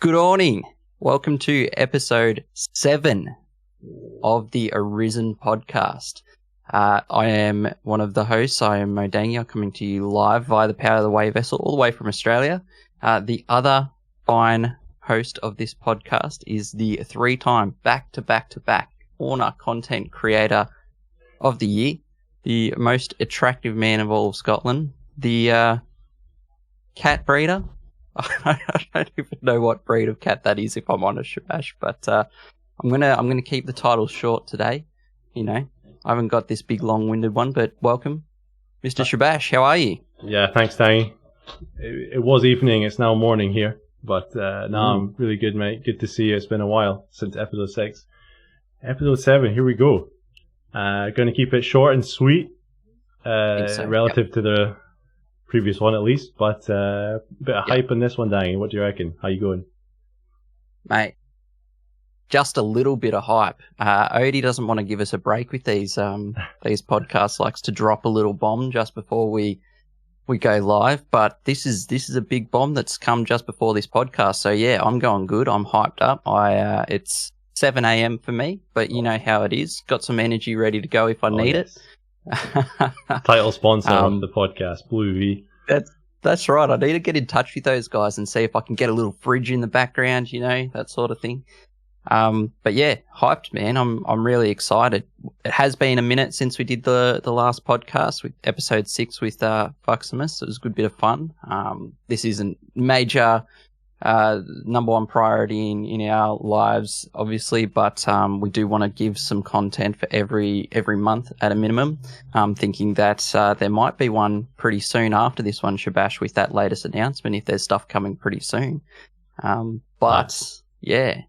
Good morning. Welcome to episode 7 of the Arisen Podcast. I am one of the hosts. I am Modangia, coming to you live via the Power of the Wave vessel, all the way from Australia. The other fine host of this podcast is the 3-time back-to-back Orna content creator of the year, the most attractive man of all of Scotland, the cat breeder. I don't even know what breed of cat that is, if I'm honest, Shabbash, but I'm gonna keep the title short today. You know, I haven't got this big long-winded one, but welcome, Mr. Shabbash. How are you? Yeah, thanks, Danny. It was evening. It's now morning here, but I'm really good, mate. Good to see you. It's been a while since episode 6. Episode 7. Here we go. Going to keep it short and sweet, relative to the previous one at least, but a bit of hype on this one, Danny. What do you reckon? How you going? Mate, just a little bit of hype. Odie doesn't want to give us a break with these podcasts, likes to drop a little bomb just before we go live, but this is a big bomb that's come just before this podcast, so yeah, I'm going good. I'm hyped up. It's 7 a.m. for me, but you know how it is. Got some energy ready to go if I need it. Title sponsor of the podcast, Blue V. That's right. I need to get in touch with those guys and see if I can get a little fridge in the background, you know, that sort of thing. But yeah, hyped, man. I'm really excited. It has been a minute since we did the last podcast with episode 6 with Fuximus. It was a good bit of fun. This isn't major number one priority in our lives, obviously, but we do want to give some content for every month at a minimum. I'm thinking that there might be one pretty soon after this one, Shabbash, with that latest announcement, if there's stuff coming pretty soon. But yeah,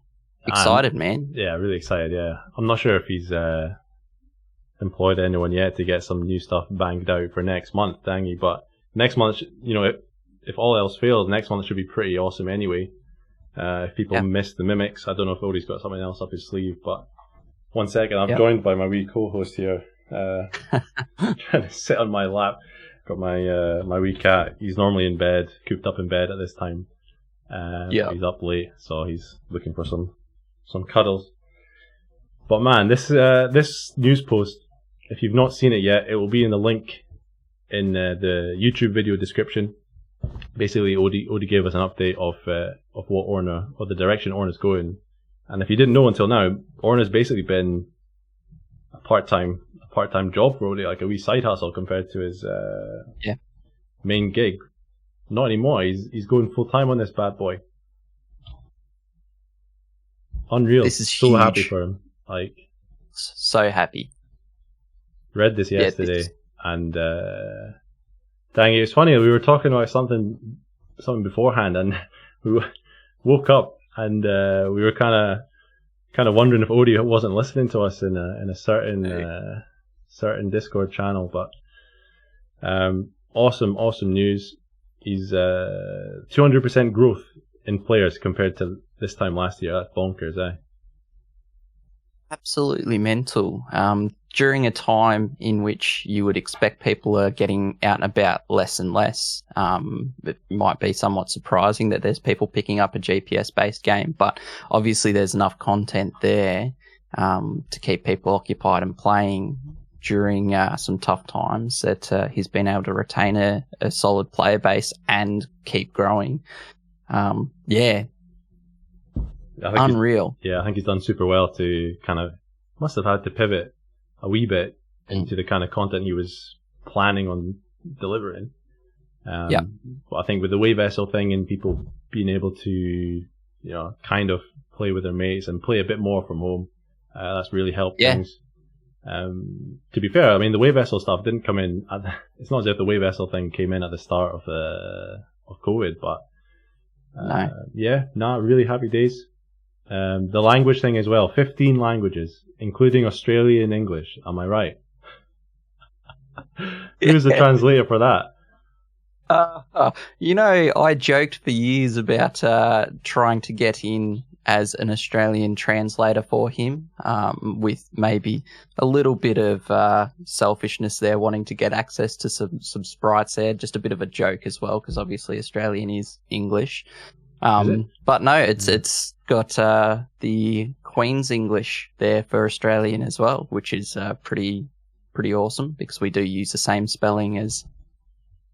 excited, man. Yeah, really excited, yeah. I'm not sure if he's employed anyone yet to get some new stuff banged out for next month, Dangy, but next month, you know, if all else fails, next month should be pretty awesome anyway. If people miss the mimics, I don't know if Odie's got something else up his sleeve, but one second, I'm joined by my wee co-host here, trying to sit on my lap. Got my wee cat. He's normally in bed, cooped up in bed at this time. He's up late, so he's looking for some cuddles. But man, this news post, if you've not seen it yet, it will be in the link in the YouTube video description. Basically, Odie gave us an update of what Orna, or the direction Orna's going. And if you didn't know until now, Orna's basically been a part-time job for Odie, like a wee side hustle compared to his main gig. Not anymore. He's going full-time on this bad boy. Unreal. This is so huge. Happy for him. Like, so happy. Read this yesterday, and dang, it was funny. We were talking about something beforehand, and we woke up and we were kind of wondering if Odie wasn't listening to us in a certain Discord channel. But awesome news. He's 200% growth in players compared to this time last year. That's bonkers, eh? Absolutely mental. During a time in which you would expect people are getting out and about less and less, it might be somewhat surprising that there's people picking up a GPS-based game, but obviously there's enough content there to keep people occupied and playing during some tough times that he's been able to retain a solid player base and keep growing. Unreal. I think he's done super well to kind of, must have had to pivot a wee bit into the kind of content he was planning on delivering. But I think with the Wave Vessel thing and people being able to, you know, kind of play with their mates and play a bit more from home, that's really helped things. To be fair, I mean, the Wave Vessel stuff didn't come in, it's not as if the Wave Vessel thing came in at the start of COVID, but really happy days. The language thing as well, 15 languages, including Australian English. Am I right? Who's the translator for that? You know, I joked for years about trying to get in as an Australian translator for him, with maybe a little bit of selfishness there, wanting to get access to some sprites there. Just a bit of a joke as well, because obviously Australian is English. Is it? But no, it's got the Queen's English there for Australian as well, which is pretty awesome because we do use the same spelling as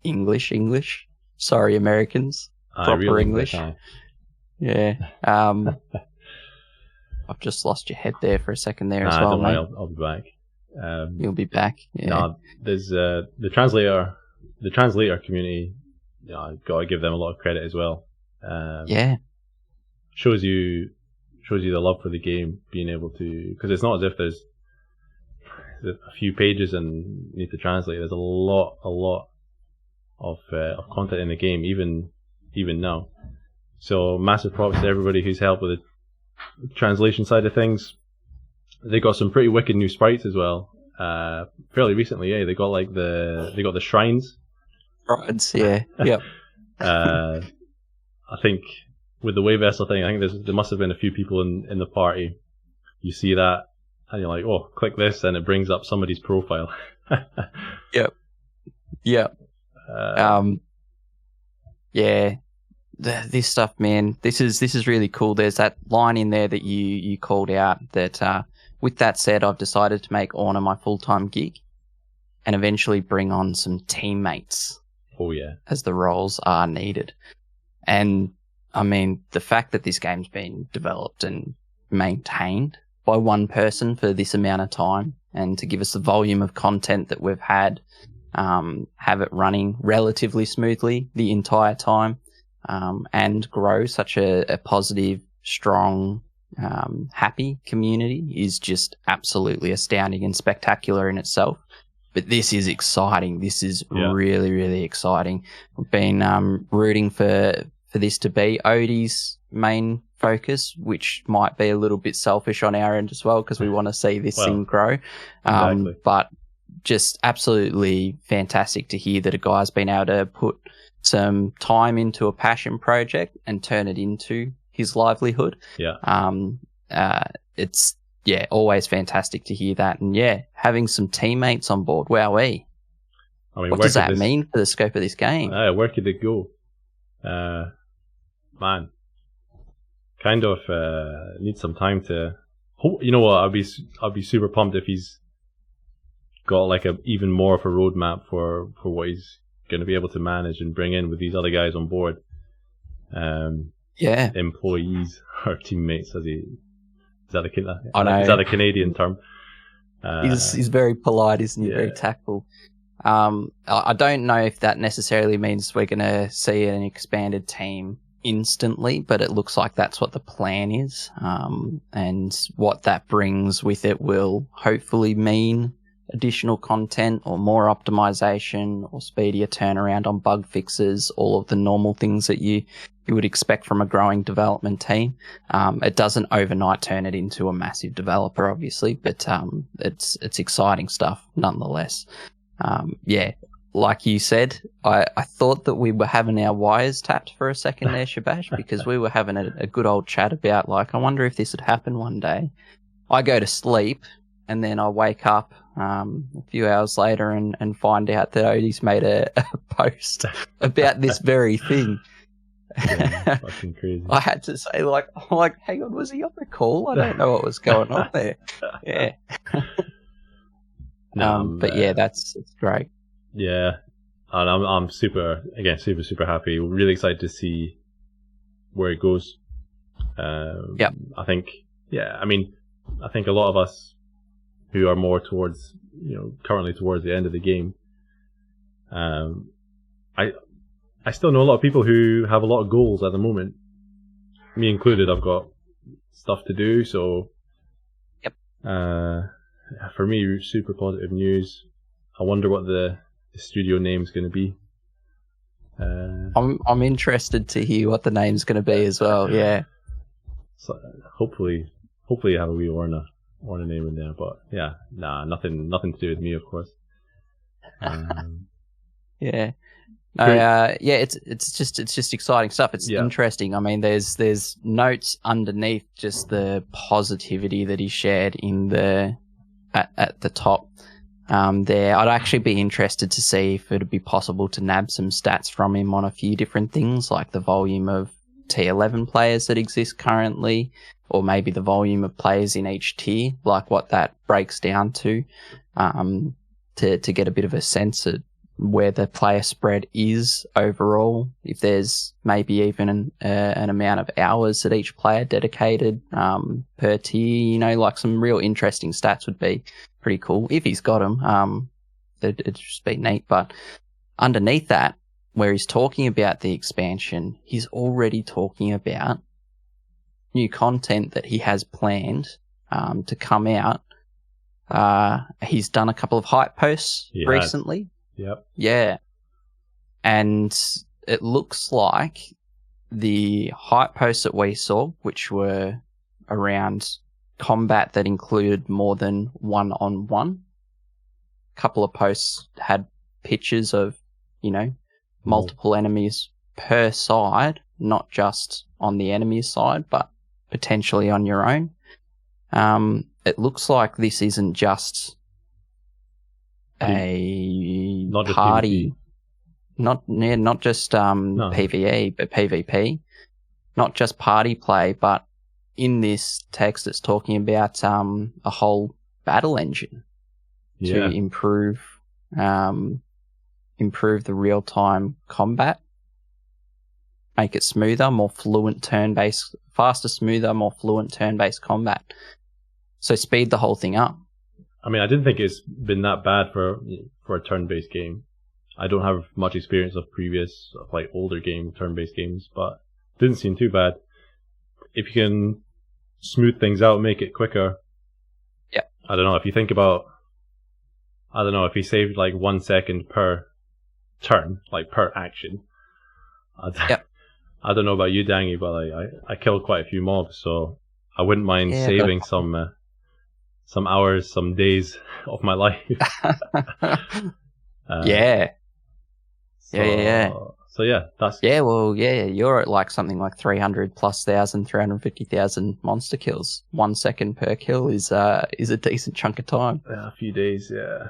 English. Sorry, Americans. Proper English. Yeah. I've just lost your head there for a second there as well. Don't worry, I'll be back. You'll be back. Yeah. No, there's the translator community. I've got to give them a lot of credit as well. Yeah. Shows you the love for the game, being able to, because it's not as if there's a few pages and you need to translate. There's a lot of content in the game, even now. So massive props to everybody who's helped with the translation side of things. They got some pretty wicked new sprites as well. Fairly recently, they got the shrines. Shrines, yeah, yep. I think with the wave vessel thing, I think there must have been a few people in the party. You see that, and you're like, oh, click this, and it brings up somebody's profile. Yep. Yeah. This stuff, man. This is really cool. There's that line in there that you called out. That with that said, I've decided to make Orna my full-time gig, and eventually bring on some teammates. Oh yeah. As the roles are needed, and I mean the fact that this game's been developed and maintained by one person for this amount of time, and to give us the volume of content that we've had, have it running relatively smoothly the entire time. And grow such a positive, strong, happy community is just absolutely astounding and spectacular in itself. But this is exciting. This is really, really exciting. We've been rooting for this to be Odie's main focus, which might be a little bit selfish on our end as well because we want to see this thing grow. Exactly. But just absolutely fantastic to hear that a guy's been able to put some time into a passion project and turn it into his livelihood. Yeah. It's always fantastic to hear that, and having some teammates on board. Wowee. I mean, what does that mean for the scope of this game? Where could it go? Man, kind of need some time to. You know what? I'll be super pumped if he's got like even more of a roadmap for what he's going to be able to manage and bring in with these other guys on board. Employees or teammates, is that a Canadian term? He's very polite, isn't he? Yeah. Very tactful. I don't know if that necessarily means we're going to see an expanded team instantly, but it looks like that's what the plan is. And what that brings with it will hopefully mean additional content or more optimization or speedier turnaround on bug fixes, all of the normal things that you would expect from a growing development team. It doesn't overnight turn it into a massive developer, obviously, but it's exciting stuff nonetheless. Like you said, I thought that we were having our wires tapped for a second there, Shabbash, because we were having a good old chat about, like, I wonder if this would happen one day. I go to sleep and then I wake up a few hours later and find out that Odie's made a post about this very thing. Yeah, fucking crazy. I had to say, hang on, was he on the call? I don't know what was going on there. Yeah. But that's great. Yeah, and I'm super happy. Really excited to see where it goes. I think a lot of us who are more towards, currently towards the end of the game, I still know a lot of people who have a lot of goals at the moment. Me included, I've got stuff to do, so for me, super positive news. I wonder what the studio name's going to be. I'm interested to hear what the name's going to be as well. Yeah. So hopefully you have a wee Orna name in there, but nothing to do with me, of course. Yeah. No, it's just exciting stuff. It's interesting. I mean, there's notes underneath just the positivity that he shared in at the top. There, I'd actually be interested to see if it'd be possible to nab some stats from him on a few different things, like the volume of T11 players that exist currently, or maybe the volume of players in each tier, like what that breaks down to get a bit of a sense of where the player spread is overall. If there's maybe even an amount of hours that each player dedicated per tier, like some real interesting stats would be pretty cool if he's got them. It'd just be neat. But underneath that, where he's talking about the expansion, he's already talking about new content that he has planned to come out. He's done a couple of hype posts recently. Yep. Yeah. And it looks like the hype posts that we saw, which were around combat that included more than one-on-one. A couple of posts had pictures of, multiple enemies per side, not just on the enemy's side, but potentially on your own. It looks like this isn't just not just party, PvP. not just PvE, but PvP. Not just party play, but in this text it's talking about a whole battle engine to improve the real-time combat, make it smoother, more fluent turn-based, faster, smoother, more fluent turn-based combat. So speed the whole thing up. I mean, I didn't think it's been that bad for a turn-based game. I don't have much experience of previous, older turn-based games, but it didn't seem too bad. If you can smooth things out, make it quicker. Yeah. I don't know, if you think about, if you saved 1 second per turn, per action. I don't know about you, Dangy, but I killed quite a few mobs, so I wouldn't mind saving some hours, some days of my life. Yeah. So that's... Yeah, well, you're at something like 350,000 monster kills. 1 second per kill is a decent chunk of time. Yeah, a few days, yeah.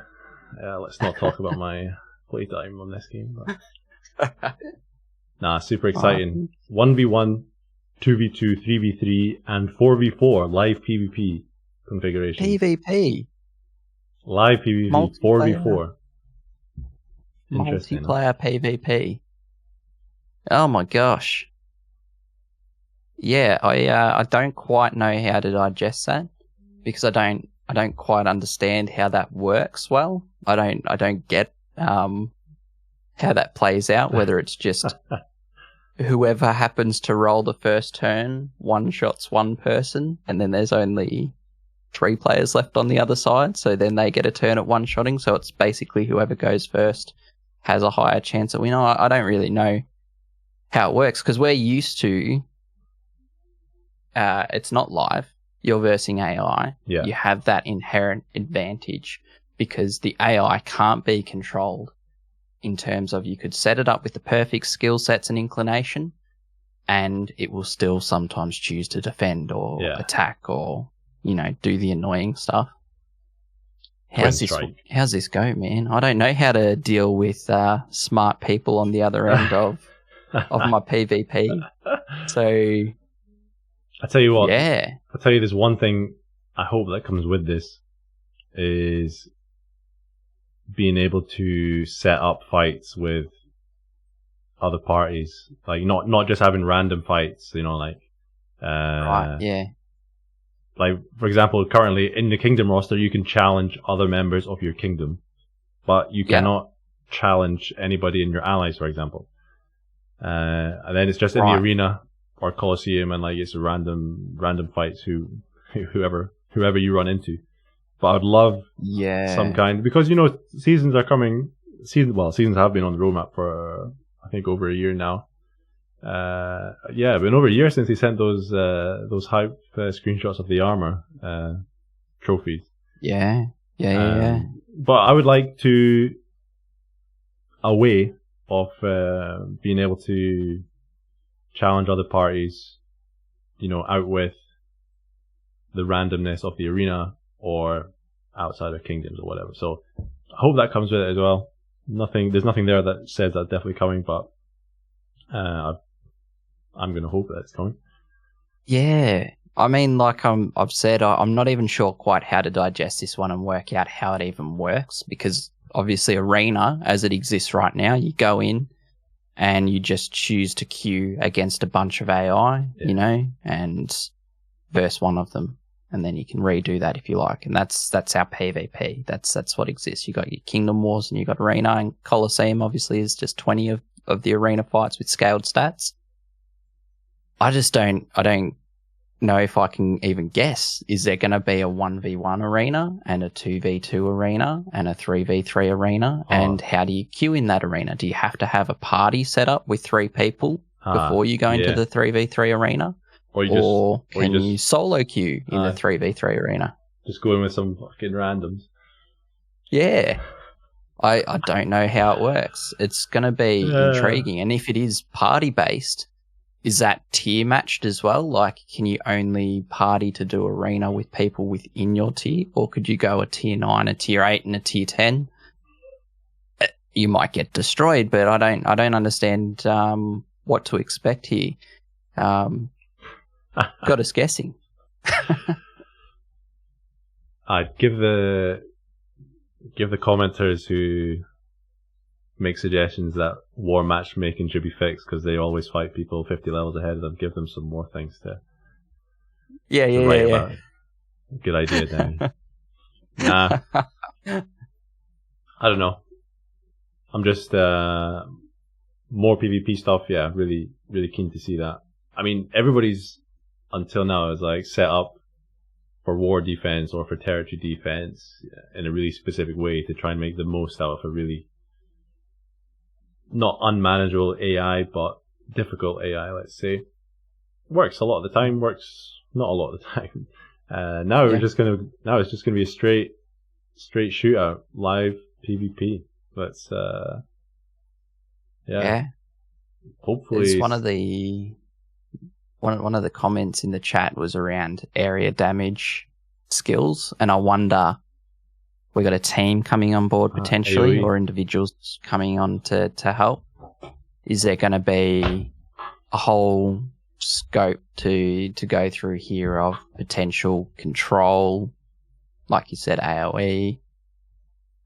Yeah, let's not talk about my playtime on this game. But... Nah, super exciting. 1v1, 2v2, 3v3, and 4v4 live PvP configuration. PvP? Live PvP, 4v4. Multiplayer PvP. Oh my gosh. Yeah, I don't quite know how to digest that because I don't quite understand how that works well. I don't get how that plays out, whether it's just whoever happens to roll the first turn one-shots one person, and then there's only 3 players left on the other side, so then they get a turn at one-shotting, so it's basically whoever goes first has a higher chance at winning. I don't really know how it works, because we're used to it's not live. You're versing AI. Yeah. You have that inherent advantage because the AI can't be controlled in terms of you could set it up with the perfect skill sets and inclination, and it will still sometimes choose to defend or attack or, do the annoying stuff. How's this go, man? I don't know how to deal with smart people on the other end of my PvP. So I tell you what. Yeah. I'll tell you there's one thing I hope that comes with this is being able to set up fights with other parties. Not just having random fights, right, yeah. For example, currently in the kingdom roster, you can challenge other members of your kingdom, but you cannot challenge anybody in your allies, for example. And then it's just in the arena or Colosseum, and it's random fights whoever you run into. But I'd love some kind, because seasons are coming. Seasons have been on the roadmap for I think over a year now. Been over a year since he sent those hype screenshots of the armor trophies. Yeah. But I would like a way of being able to challenge other parties, out with the randomness of the arena or outside of kingdoms or whatever. So I hope that comes with it as well. There's nothing there that says that's definitely coming, but I'm going to hope that's coming. Yeah. I mean, like I've said, I'm not even sure quite how to digest this one and work out how it even works, because obviously Arena, as it exists right now, you go in and you just choose to queue against a bunch of AI, you know, and verse one of them. And then you can redo that if you like. And that's our PvP. That's what exists. You got your Kingdom Wars and you got Arena, and Colosseum obviously is just 20 of the arena fights with scaled stats. I don't know if I can even guess. Is there going to be a 1v1 arena and a 2v2 arena and a 3v3 arena? And how do you queue in that arena? Do you have to have a party set up with 3 people before you go into the 3v3 arena? Or can you solo queue in the 3v3 arena? Just go in with some fucking randoms. Yeah. I don't know how it works. It's going to be intriguing. And if it is party-based, is that tier matched as well? Like, can you only party to do arena with people within your tier? Or could you go a tier 9, a tier 8, and a tier 10? You might get destroyed, but I don't understand what to expect here. Got us guessing. I'd give the commenters who make suggestions that war matchmaking should be fixed because they always fight people 50 levels ahead of them. Give them some more things to write about. Good idea, Danny. Nah, I don't know. I'm just more PvP stuff. Yeah, really, really keen to see that. I mean, everybody's until now is like set up for war defense or for territory defense in a really specific way to try and make the most out of a really not unmanageable AI, but difficult AI, let's say. Works a lot of the time, works not a lot of the time. Now it's just gonna be a straight shootout, live PvP. Let's hopefully it's one of the comments in the chat was around area damage skills, and I wonder, we got a team coming on board potentially, or individuals coming on to help. Is there going to be a whole scope to go through here of potential control, like you said, AoE?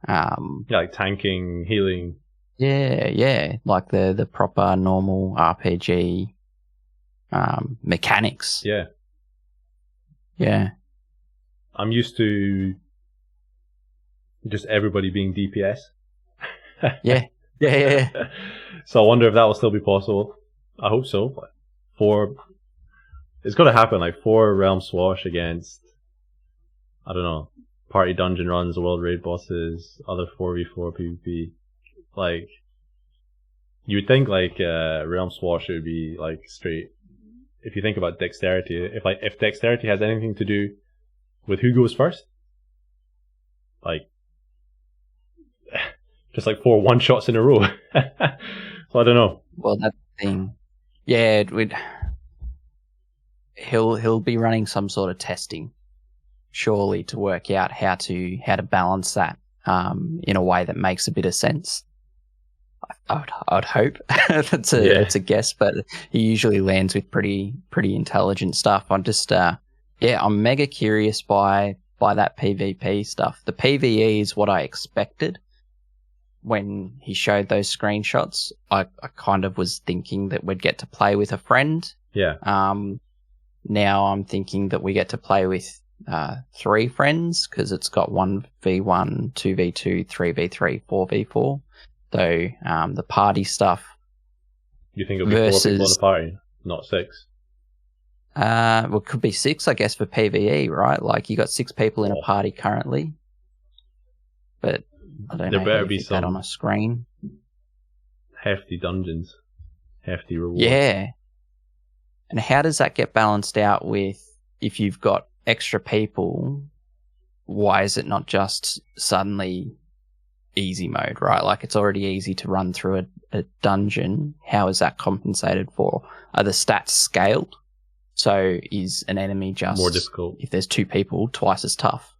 Like tanking, healing. Yeah, like the proper normal RPG mechanics. Yeah. I'm used to just everybody being DPS. Yeah. So I wonder if that will still be possible. I hope so. But it's got to happen. Like 4 Realm Swash against, I don't know, party dungeon runs, world raid bosses, other 4v4 PvP. Like, you would think like Realm Swash would be like straight. If you think about dexterity, if dexterity has anything to do with who goes first, like just like 4 one-shots in a row. So I don't know. Well, that thing, yeah, he'll be running some sort of testing, surely, to work out how to balance that in a way that makes a bit of sense. I'd hope. It's a guess, but he usually lands with pretty intelligent stuff. I'm just I'm mega curious by that PvP stuff. The PvE is what I expected when he showed those screenshots. I kind of was thinking that we'd get to play with a friend. Yeah. Now I'm thinking that we get to play with 3 friends, because it's got 1v1, 2v2, 3v3, 4v4. So the party stuff. You think it'll be 4 people in a party, not 6? Well, it could be 6, I guess, for PvE, right? Like, you got 6 people in a party currently, but I don't know. There better be some that on a screen. Hefty dungeons, hefty rewards. Yeah. And how does that get balanced out with, if you've got extra people, why is it not just suddenly easy mode, right? Like, it's already easy to run through a dungeon. How is that compensated for? Are the stats scaled? So is an enemy just more difficult if there's 2 people, twice as tough?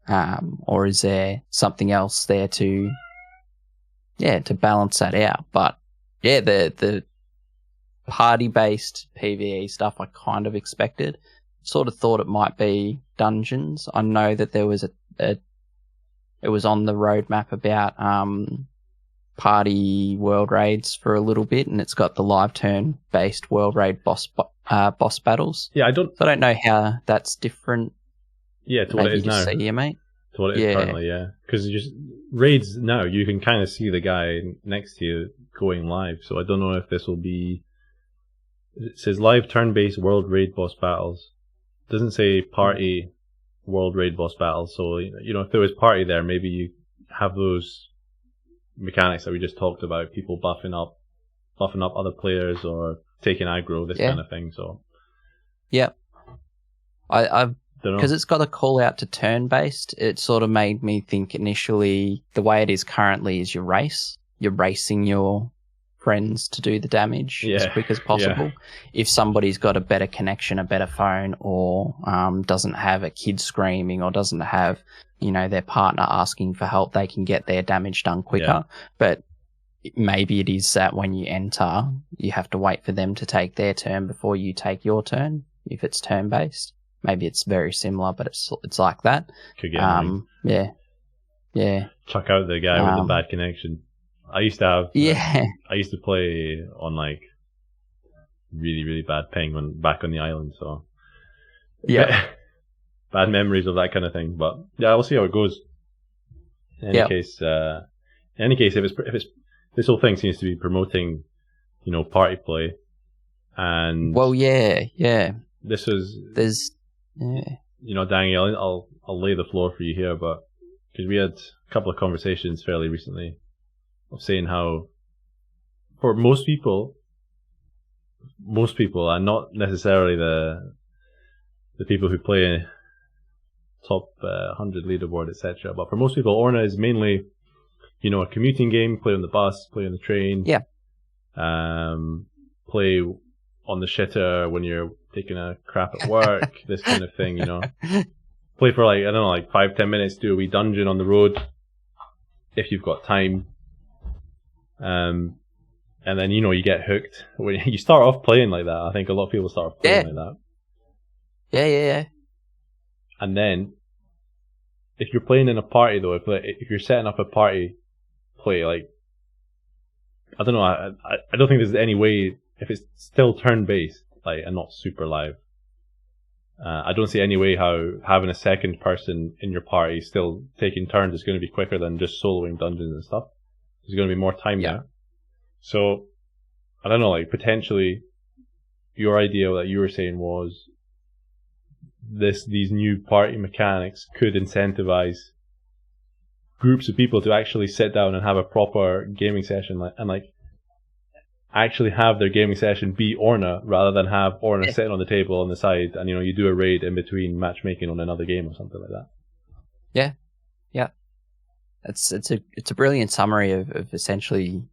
Or is there something else there to balance that out? But yeah, the party-based PvE stuff I kind of expected. Sort of thought it might be dungeons. I know that there was it was on the roadmap about party world raids for a little bit, and it's got the live turn-based world raid boss battles. Yeah, I don't know how that's different. Yeah, to what it is now. See you, mate. To what it is currently, yeah. Because raids now, you can kind of see the guy next to you going live. So I don't know if this will be. It says live turn-based world raid boss battles. It doesn't say party world raid boss battles. So if there was party there, maybe you have those mechanics that we just talked about. People buffing up other players or taking aggro, this kind of thing. So. Yeah. I've. Because it's got a call out to turn-based, it sort of made me think initially the way it is currently is your race. You're racing your friends to do the damage as quick as possible. Yeah. If somebody's got a better connection, a better phone, or doesn't have a kid screaming, or doesn't have, their partner asking for help, they can get their damage done quicker. Yeah. But maybe it is that when you enter, you have to wait for them to take their turn before you take your turn, if it's turn-based. Maybe it's very similar, but it's like that. Could get yeah. Chuck out the guy with the bad connection. I used to have. Yeah. I used to play on really, really bad ping back on the island. So. Yeah. Bad memories of that kind of thing, but yeah, we'll see how it goes. In any case, if it's this whole thing seems to be promoting, party play, and this is Daniel, I'll lay the floor for you here, but because we had a couple of conversations fairly recently of saying how for most people, and not necessarily the people who play top 100 leaderboard, etc., but for most people, Orna is mainly, a commuting game. Play on the bus, play on the train. Yeah. Play on the shitter when you're taking a crap at work, this kind of thing, Play for 5-10 minutes, do a wee dungeon on the road if you've got time. And then, you get hooked. When you start off playing like that, I think a lot of people start off playing like that. Yeah. And then, if you're playing in a party though, if you're setting up a party play, I don't know, I don't think there's any way, if it's still turn-based, and not super live, I don't see any way how having a second person in your party still taking turns is going to be quicker than just soloing dungeons and stuff. There's going to be more time there. So, I don't know, potentially, your idea that you were saying was these new party mechanics could incentivize groups of people to actually sit down and have a proper gaming session, and actually have their gaming session be Orna rather than have Orna sitting on the table on the side and you do a raid in between matchmaking on another game or something like that. Yeah. It's a brilliant summary of essentially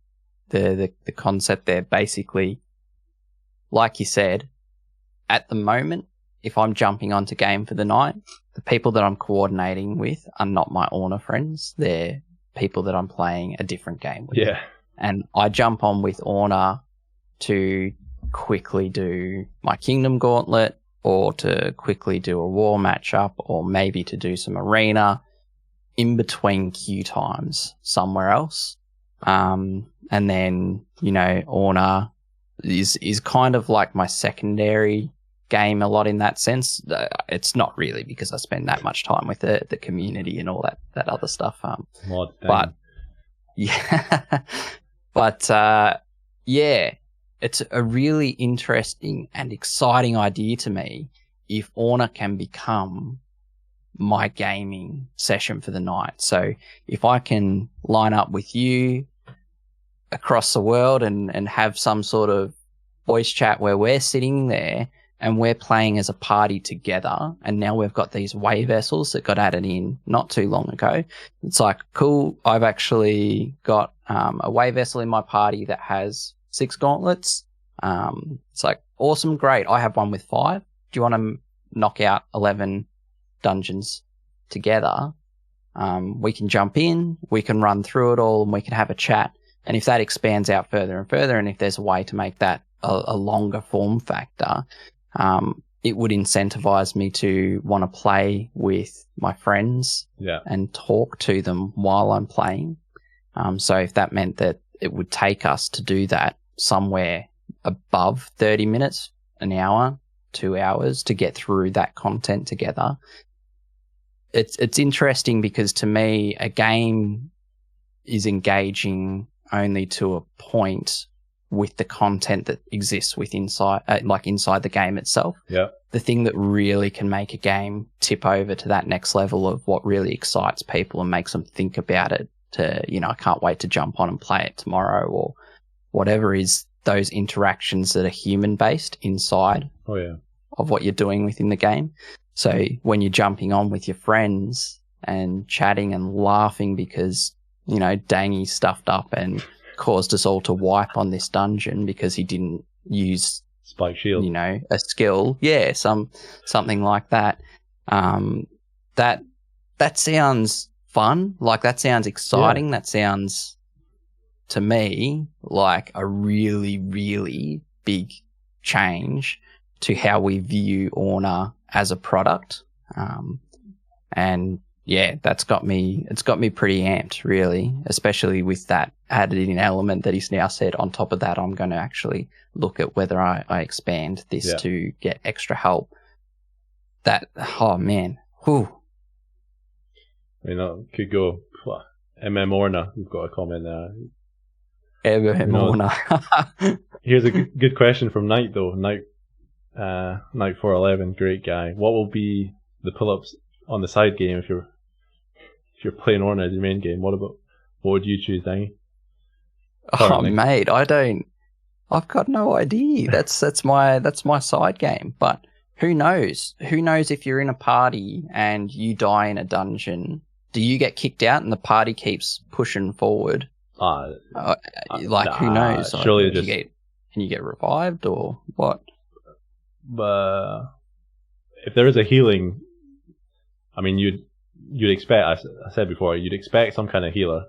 the concept there. Basically, like you said, at the moment, if I'm jumping onto game for the night, the people that I'm coordinating with are not my Orna friends. They're people that I'm playing a different game with. Yeah. And I jump on with Orna to quickly do my Kingdom Gauntlet, or to quickly do a war matchup, or maybe to do some arena in between queue times somewhere else. And then, Orna is kind of like my secondary game a lot in that sense. It's not really, because I spend that much time with the community and all that other stuff. But yeah. But, it's a really interesting and exciting idea to me if Orna can become my gaming session for the night. So if I can line up with you across the world and have some sort of voice chat where we're sitting there and we're playing as a party together, and now we've got these way vessels that got added in not too long ago. It's cool, I've actually got a way vessel in my party that has 6 gauntlets. It's awesome, great, I have one with 5. Do you want to knock out 11 dungeons together? We can jump in, we can run through it all, and we can have a chat. And if that expands out further and further, and if there's a way to make that a longer form factor, it would incentivize me to want to play with my friends and talk to them while I'm playing. So if that meant that it would take us to do that somewhere above 30 minutes, an hour, 2 hours to get through that content together, it's interesting because to me, a game is engaging only to a point with the content that exists inside the game itself. Yeah. The thing that really can make a game tip over to that next level of what really excites people and makes them think about it to, I can't wait to jump on and play it tomorrow or whatever, is those interactions that are human based inside of what you're doing within the game. So when you're jumping on with your friends and chatting and laughing because, Dangy stuffed up and caused us all to wipe on this dungeon because he didn't use spike shield, a skill. Yeah, something like that. That sounds fun. Like, that sounds exciting. Yeah. That sounds, to me, like a really, really big change to how we view Orna as a product. And yeah, it's got me pretty amped, really, especially with that added in element that he's now said. On top of that, I'm going to actually look at whether I expand this to get extra help. Oh man, whew. Could go MM Orna. We've got a comment there. MM Orna. Here's a good question from Knight though. Knight 411, great guy. What will be the pull-ups on the side game if you're playing Orna as your main game? What would you choose, Dangy? Oh mate, I've got no idea. That's my side game. But who knows? Who knows if you're in a party and you die in a dungeon, do you get kicked out and the party keeps pushing forward? Who knows? Surely can you get revived or what? If there is a healing, I mean, you'd expect. I said before, you'd expect some kind of healer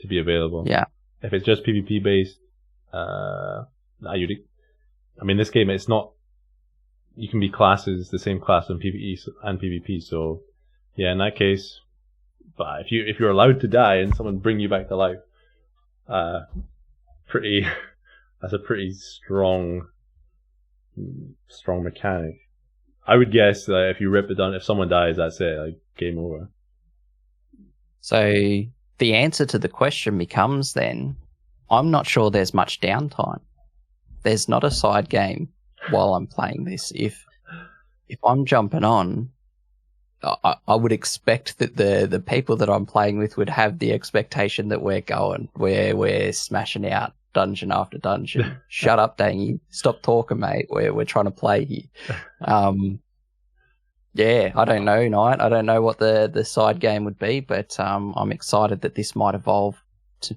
to be available. Yeah. If it's just PvP based, this game, it's not. You can be classes, the same class in PvE and PvP. So, yeah, in that case, but if you're allowed to die and someone bring you back to life, that's a pretty strong mechanic. I would guess that if you rip it down, if someone dies, that's it, like game over. So the answer to the question becomes then, I'm not sure there's much downtime. There's not a side game while I'm playing this. If I'm jumping on, I would expect that the people that I'm playing with would have the expectation that we're smashing out dungeon after dungeon. Shut up, Dangy. Stop talking, mate. We're trying to play here. Yeah, I don't know, Knight. I don't know what the side game would be, but I'm excited that this might evolve to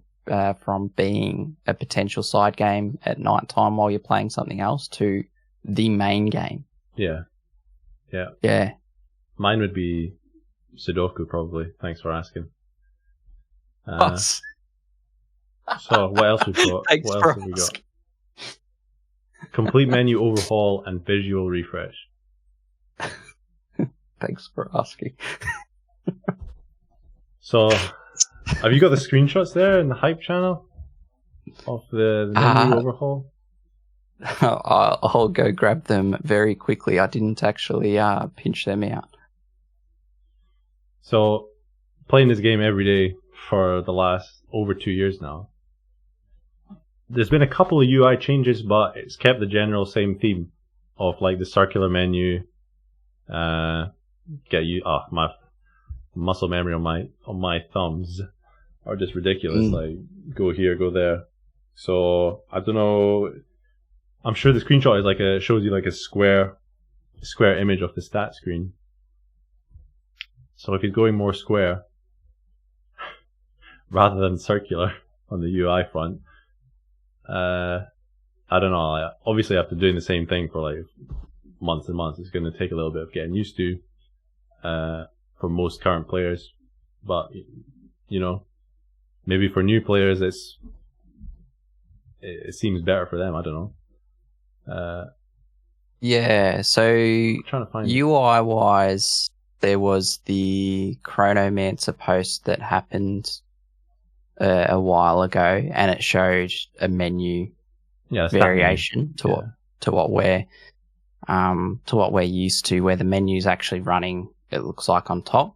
from being a potential side game at night time while you're playing something else to the main game. Yeah. Mine would be Sudoku, probably. Thanks for asking. So what else we've got? Thanks what for else have we got? Complete menu overhaul and visual refresh. Thanks for asking. So, have you got the screenshots there in the hype channel of the menu overhaul? I'll go grab them very quickly. I didn't actually pinch them out. So, playing this game every day for the last over 2 years now. There's been a couple of UI changes, but it's kept the general same theme of like the circular menu. My muscle memory on my thumbs are just ridiculous. Like go here, go there. So I don't know. I'm sure the screenshot is shows you like a square image of the stat screen. So if he's going more square rather than circular on the UI front, I don't know. Obviously, after doing the same thing for like months and months, it's going to take a little bit of getting used to for most current players. But maybe for new players, it seems better for them. I don't know. Yeah, so I'm trying to find UI wise, there was the Chronomancer post that happened a while ago, and it showed a menu variation to what we're used to, where the menu's actually running. It looks like on top.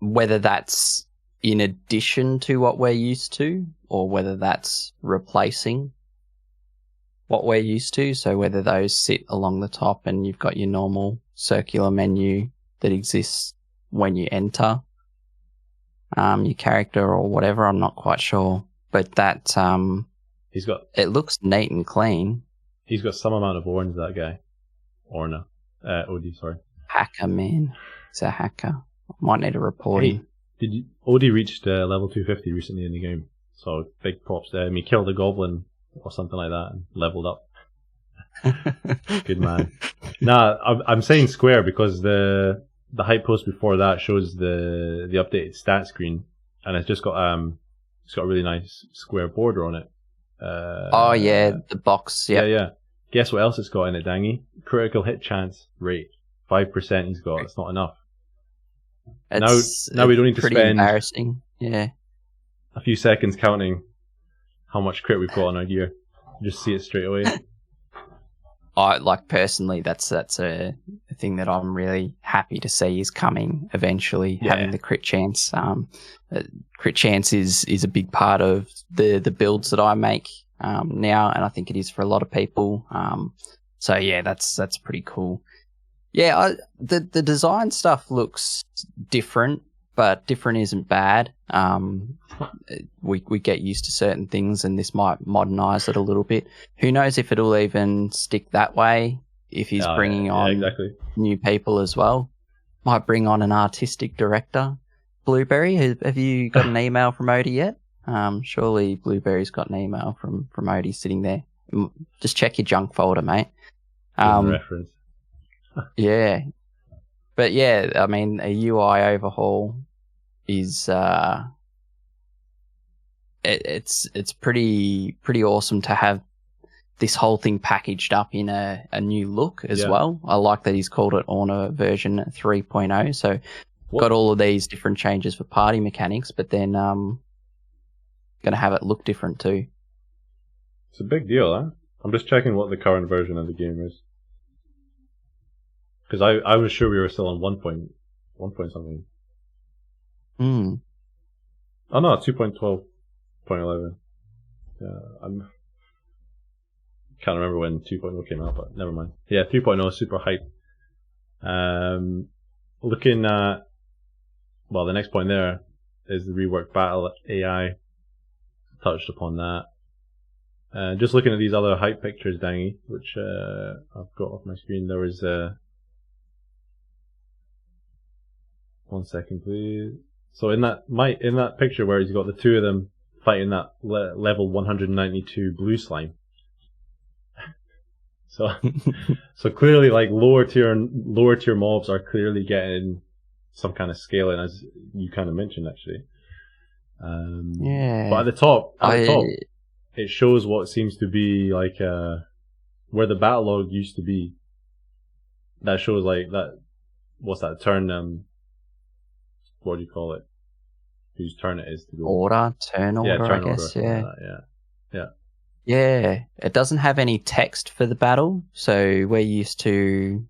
Whether that's in addition to what we're used to, or whether that's replacing what we're used to. So whether those sit along the top and you've got your normal circular menu that exists when you enter your character or whatever, I'm not quite sure. But that it looks neat and clean. He's got some amount of orange, that guy. Orna. Odie, sorry. Hacker, man. He's a hacker. Might need to report him. Odie reached level 250 recently in the game, so big props to him. He killed a goblin or something like that and leveled up. Good man. Nah, I'm saying square because the hype post before that shows the updated stat screen, and it's just got a really nice square border on it. Oh yeah, the box. Yep. Yeah. Guess what else it's got in it, Dangy? Critical hit chance rate. 5% he's got. It's not enough. Now we don't need to spend embarrassing. Yeah. A few seconds counting how much crit we've got on our gear. Just see it straight away. Personally, that's a thing that I'm really happy to see is coming eventually. Yeah. Having the crit chance. Crit chance is a big part of the builds that I make now, and I think it is for a lot of people. So yeah, that's pretty cool. Yeah, the design stuff looks different, but different isn't bad. We get used to certain things, and this might modernize it a little bit. Who knows if it'll even stick that way, if he's bringing on new people as well. Might bring on an artistic director. Blueberry, have you got an email from Odie yet? Surely Blueberry's got an email from Odie sitting there. Just check your junk folder, mate. Reference. Yeah. But yeah, I mean, a UI overhaul is it's pretty awesome to have this whole thing packaged up in a new look as well. I like that he's called it Orna version 3.0. So got all of these different changes for party mechanics, but then gonna have it look different too. It's a big deal, huh? I'm just checking what the current version of the game is. Because I was sure we were still on 1 point something. Oh no, 2.12.11. Yeah, can't remember when 2.0 came out, but never mind. Yeah, 3.0 is super hype. Looking at, well, the next point there is the reworked battle AI. Touched upon that. Just looking at these other hype pictures, Dangy, which I've got off my screen. There was 1 second, please. So in that picture where he's got the two of them fighting that level 192 blue slime. So clearly, like lower tier mobs are clearly getting some kind of scaling, as you kind of mentioned, actually. But at the top, it shows what seems to be like where the battle log used to be. That shows like that. What's that turn? What do you call it? Whose turn it is to go? Turn order, I guess. Yeah. It doesn't have any text for the battle, so we're used to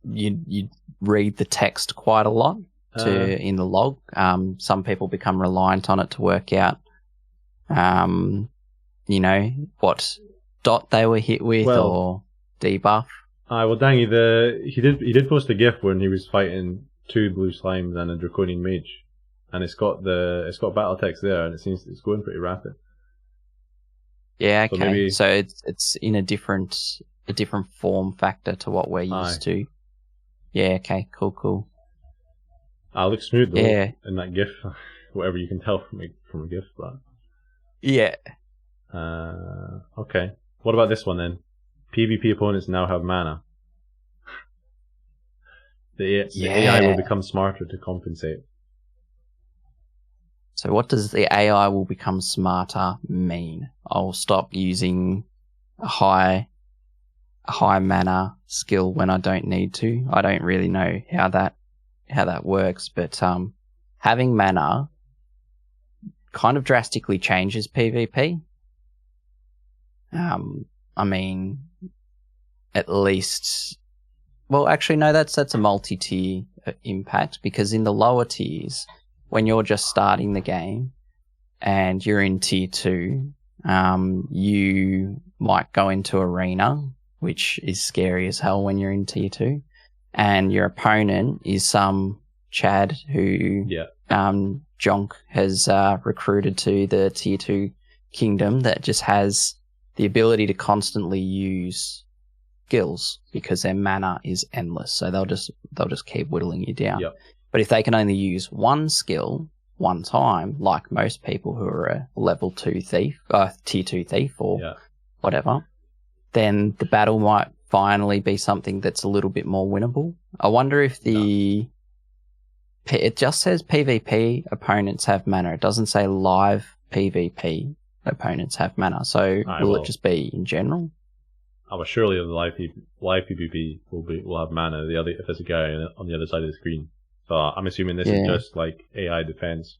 you read the text quite a lot in the log. Some people become reliant on it to work out, what dot they were hit with or debuff. Well, Dangy, he did post a GIF when he was fighting two blue slimes and a draconian mage, and it's got battle text there, and it seems it's going pretty rapid. Yeah, okay. So it's in a different form factor to what we're used to. Yeah, okay, cool. Looks smooth though. Yeah. In that GIF, whatever you can tell from a GIF, but yeah. Okay. What about this one then? PvP opponents now have mana. The AI will become smarter to compensate. So what does the AI will become smarter mean? I'll stop using a high mana skill when I don't need to. I don't really know how that works, but having mana kind of drastically changes PvP. I mean, at least, well, actually, no, that's a multi-tier impact, because in the lower tiers, when you're just starting the game and you're in tier 2, you might go into arena, which is scary as hell when you're in tier 2, and your opponent is some Chad who Jonk has recruited to the tier 2 kingdom that just has the ability to constantly use skills because their mana is endless. So they'll just keep whittling you down. Yep. But if they can only use one skill one time, like most people who are a level 2 thief, tier 2 thief or whatever, then the battle might finally be something that's a little bit more winnable. I wonder if it just says PvP opponents have mana. It doesn't say live PvP opponents have mana. So will it just be in general? Oh, but surely the live PvP will have mana. The other, if there's a guy on the other side of the screen. So I'm assuming this is just like AI defense.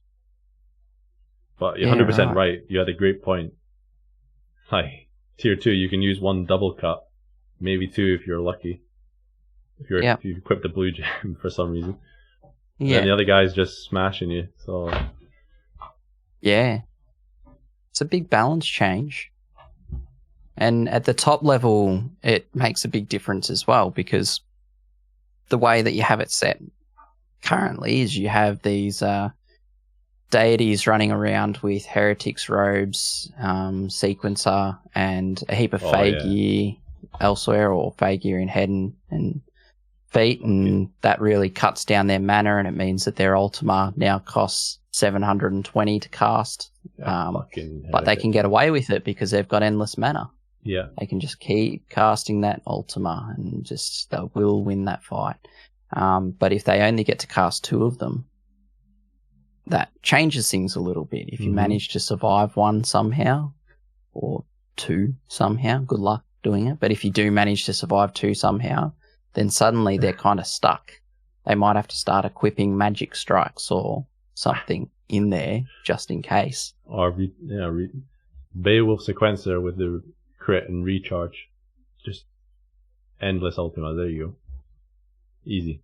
But you're 100% right. You had a great point. Like tier 2, you can use one double cut, maybe 2 if you're lucky. If you equip the blue gem for some reason. Yeah. And the other guy's just smashing you. So yeah, it's a big balance change. And at the top level, it makes a big difference as well, because the way that you have it set currently is you have these deities running around with heretics robes, sequencer, and a heap of gear elsewhere, or fey gear in head and feet, and that really cuts down their mana, and it means that their Ultima now costs 720 to cast. But they can get away with it because they've got endless mana. Yeah. They can just keep casting that Ultima and they will win that fight. But if they only get to cast 2 of them, that changes things a little bit. If you manage to survive 1 somehow, or 2 somehow, good luck doing it. But if you do manage to survive 2 somehow, then suddenly they're kind of stuck. They might have to start equipping magic strikes or something in there just in case. Or Beowulf sequencer with the crit and recharge. Just endless Ultima. There you go. Easy.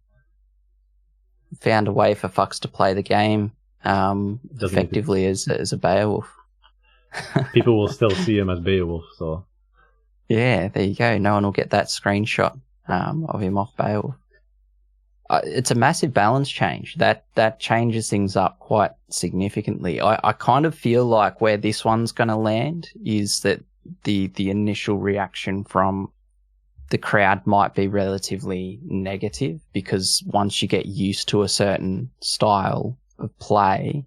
Found a way for fucks to play the game effectively as a Beowulf. People will still see him as Beowulf, so... Yeah, there you go. No one will get that screenshot of him off Beowulf. It's a massive balance change. That changes things up quite significantly. I kind of feel like where this one's going to land is that the initial reaction from the crowd might be relatively negative, because once you get used to a certain style of play,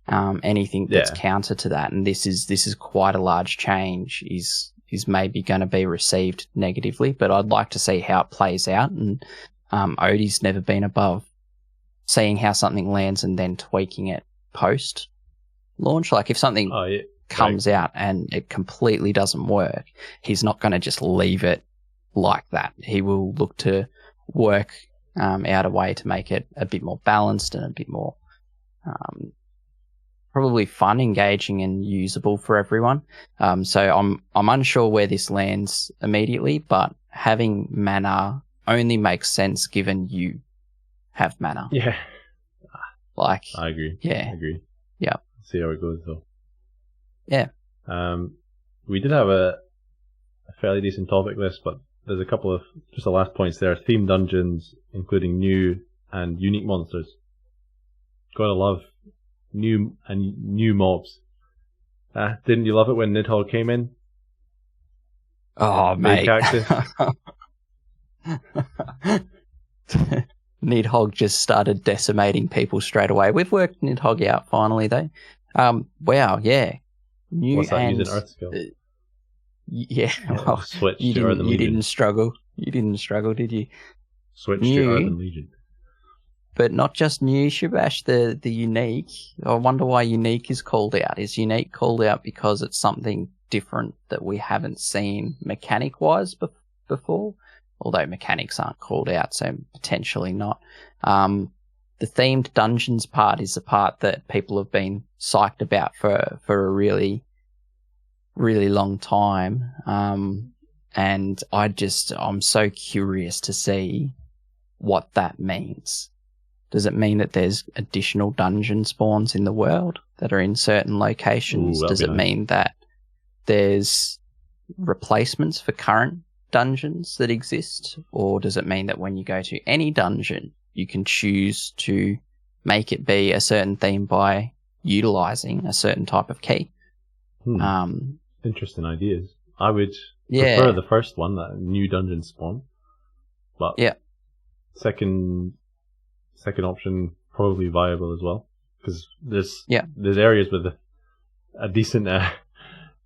anything that's counter to that, and this is quite a large change, is maybe going to be received negatively. But I'd like to see how it plays out, and Odie's never been above seeing how something lands and then tweaking it post launch. Like if something comes out and it completely doesn't work, he's not going to just leave it like that. He will look to work out a way to make it a bit more balanced and a bit more probably fun, engaging, and usable for everyone. So I'm unsure where this lands immediately, but having mana only makes sense given you have mana. Yeah. Like I agree. Yeah. I agree. Yeah. See how it goes though. Yeah. We did have a fairly decent topic list, but there's a couple of just the last points there. Themed dungeons, including new and unique monsters. Gotta love new mobs. Didn't you love it when Nidhogg came in? Oh, mate. Cactus. Nidhogg just started decimating people straight away. We've worked Nidhogg out finally, though. Wow, yeah. What's that, using Earth skill? Well, switch you to Earthen Legion. didn't struggle. You didn't struggle, did you? Switch to Earthen Legion. but not just new, Shabbash, the unique. I wonder why unique is called out. Is unique called out because it's something different that we haven't seen mechanic-wise before? Although mechanics aren't called out, so potentially not. The themed dungeons part is the part that people have been psyched about for a really, really long time. And I'm so curious to see what that means. Does it mean that there's additional dungeon spawns in the world that are in certain locations? Does it mean that there's replacements for current dungeons that exist? Or does it mean that when you go to any dungeon, you can choose to make it be a certain theme by utilizing a certain type of key? Interesting ideas. I would prefer the first one, that new dungeon spawn. But second option probably viable as well, because there's areas with a decent,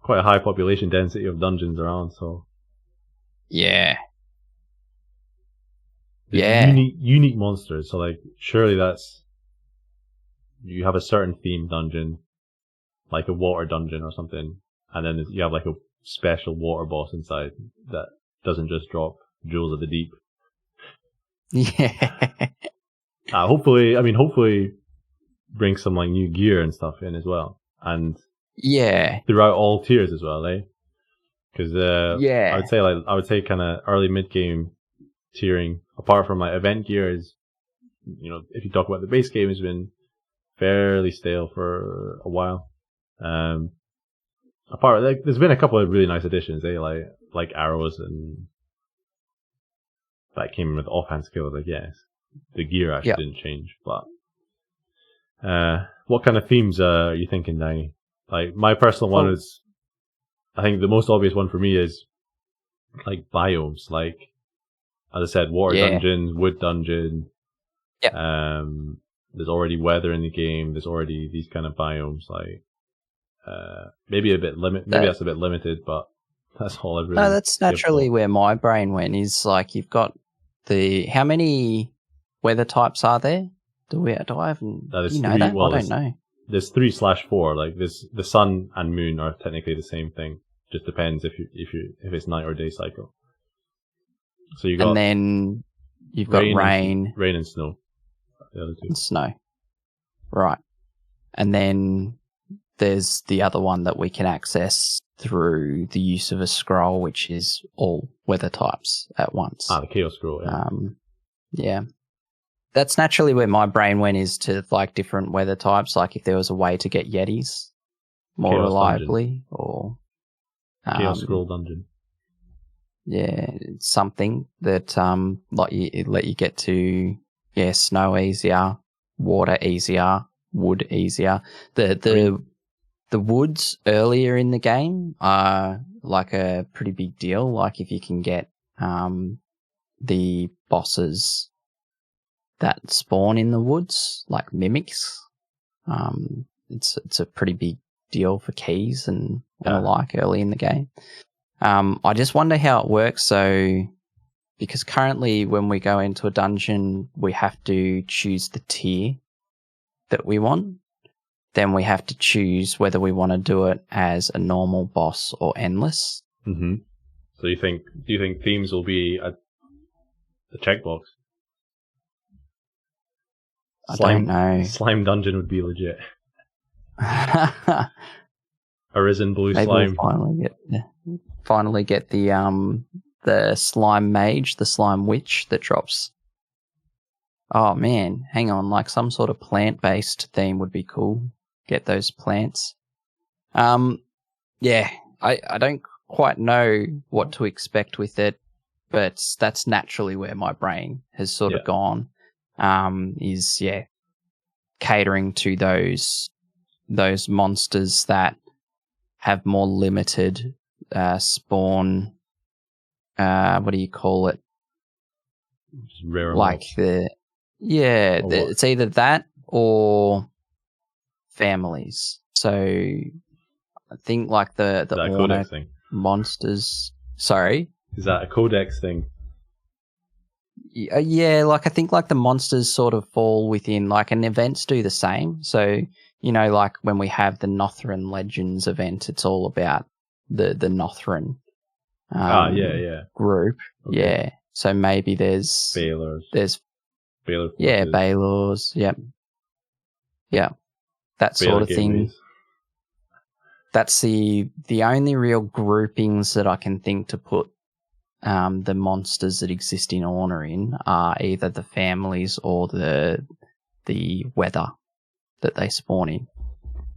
quite a high population density of dungeons around. So unique monsters. So like, surely that's, you have a certain themed dungeon, like a water dungeon or something, and then you have like a special water boss inside that doesn't just drop jewels of the deep. Yeah. Hopefully bring some like new gear and stuff in as well, and throughout all tiers as well, eh? Because I would say kind of early mid game tiering, apart from like event gear, is, you know, if you talk about the base game, has been fairly stale for a while. Apart, like, there's been a couple of really nice additions, eh? Like arrows, and that came in with offhand skills, I guess. The gear actually didn't change, but what kind of themes are you thinking, Danny? Like, my personal one is, I think the most obvious one for me is like biomes. Like, as I said, water dungeon, wood dungeon. There's already weather in the game. There's already these kind of biomes. Like, maybe that's a bit limited, but that's all I really. No, that's naturally where my brain went. Is like, you've got how many weather types are there? Do I even? You know that? I don't know. There's 3/4. Like, the sun and moon are technically the same thing. Just depends if it's night or day cycle. So you got, and then you've got rain and snow. The other two. And snow, right? And then there's the other one that we can access through the use of a scroll, which is all weather types at once. The Chaos Scroll. Yeah. That's naturally where my brain went, is to like different weather types. Like, if there was a way to get Yetis more Chaos reliably, dungeon. Or Chaos Scroll dungeon. Yeah, something that let you get to snow easier, water easier, wood easier. The woods earlier in the game are like a pretty big deal. Like, if you can get the bosses that spawn in the woods, like mimics, it's a pretty big deal for keys and like early in the game. I just wonder how it works. So, because currently when we go into a dungeon, we have to choose the tier that we want. Then we have to choose whether we want to do it as a normal boss or endless. Mm-hmm. So do you think themes will be a checkbox? I don't know. Slime dungeon would be legit. Arisen blue Maybe slime. We'll finally get the slime mage, the slime witch that drops. Oh man, hang on, like some sort of plant-based theme would be cool. Get those plants. I don't quite know what to expect with it, but that's naturally where my brain has sort of gone. Is catering to those monsters that have more limited spawn. What do you call it? Just rare like amounts. It's either that or families. So I think like the Orna thing? Monsters. Sorry, is that a codex thing? Yeah, like I think like the monsters sort of fall within like, and events do the same. So, like when we have the Nothran Legends event, it's all about the Nothran group. Okay. Yeah. So maybe there's Baylors. Baylor forces. Yeah, Baylors. Yep. Yeah. That Baylor sort of thing. gateways. That's the only real groupings that I can think to put the monsters that exist in Orna in are either the families or the weather that they spawn in.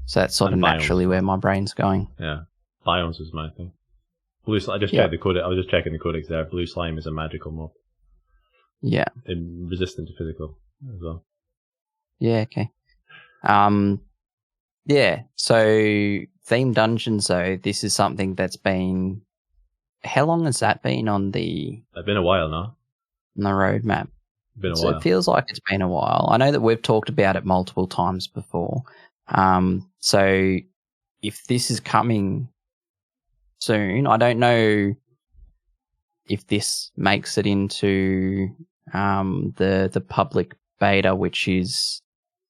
So that's sort of naturally where my brain's going. Yeah, biomes is my thing. Blue slime. I just checked the codex. I was just checking the codex there. Blue slime is a magical mob. Yeah. And resistant to physical as well. Yeah. Okay. Yeah. So theme dungeons though. This is something that's been. How long has that been on the? It's been a while now. On the roadmap. Been a while. It feels like it's been a while. I know that we've talked about it multiple times before. So if this is coming soon, I don't know if this makes it into the public beta, which is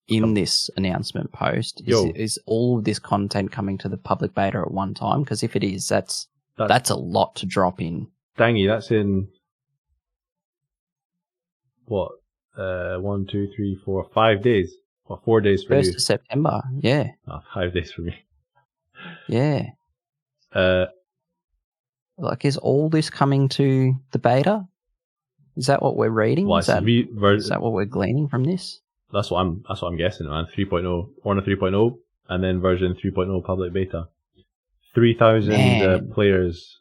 in this announcement post. Is all of this content coming to the public beta at one time? Because if it is, that's a lot to drop in. Dangy, that's in what? 1, 2, 3, 4, 5 days. What, 4 days for you? 1st of September, yeah. 5 days for me. Yeah. Like, is all this coming to the beta? Is that what we're reading? Well, is that what we're gleaning from this? That's what I'm guessing, man. 3.0, Orna 3.0, and then version 3.0 public beta. 3,000 players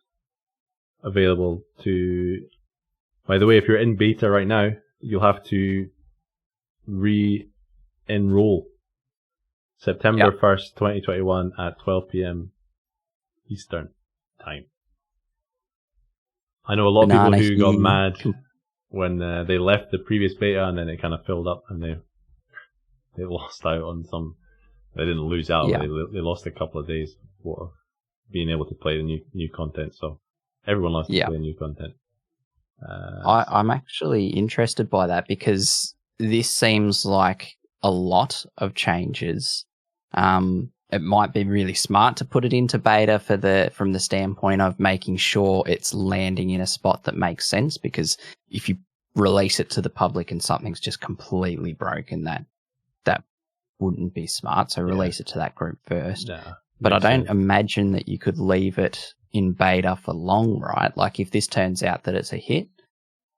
available to. By the way, if you're in beta right now, you'll have to re-enroll September 1st, 2021 at 12 p.m. Eastern time. I know a lot of people who got mad when they left the previous beta and then it kind of filled up and they lost out on some. They didn't lose out. Yeah. They lost a couple of days for being able to play the new content. So everyone loves to play new content. I'm actually interested by that because this seems like a lot of changes. It might be really smart to put it into beta from the standpoint of making sure it's landing in a spot that makes sense, because if you release it to the public and something's just completely broken, that wouldn't be smart. So release it to that group first. Nah, but I don't imagine that you could leave it in beta for long, right? Like if this turns out that it's a hit,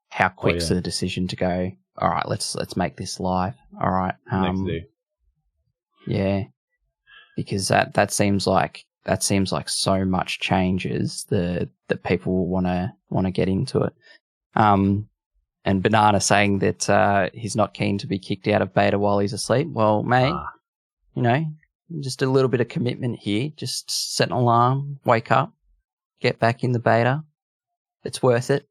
how quick's the decision to go, all right, let's make this live. All right. Next day. Yeah. Because that seems like so much changes that people will want to get into it. And Banana saying that he's not keen to be kicked out of beta while he's asleep. Well, mate, just a little bit of commitment here. Just set an alarm, wake up, get back in the beta. It's worth it.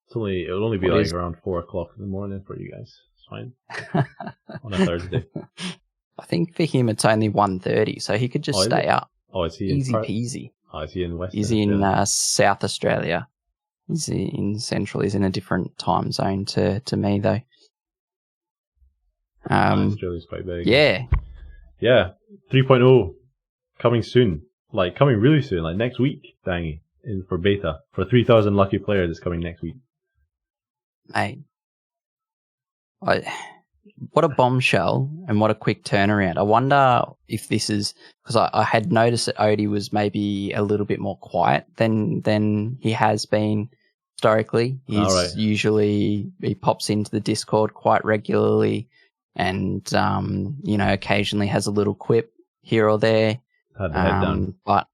It'll only be around 4:00 in the morning for you guys. It's fine. On a Thursday. I think for him it's only 1:30, so he could just stay up. Oh, is he easy peasy? Oh, is he in West? He's in South Australia. He's in Central. He's in a different time zone to me though. Australia's quite big. Yeah. Yeah. 3.0 coming soon. Like coming really soon, like next week, Dangy, for beta. For 3,000 lucky players, it's coming next week. Mate. What a bombshell and what a quick turnaround. I wonder if this is because I had noticed that Odie was maybe a little bit more quiet than he has been historically. He's usually, he pops into the Discord quite regularly and, occasionally has a little quip here or there. Had the head down. But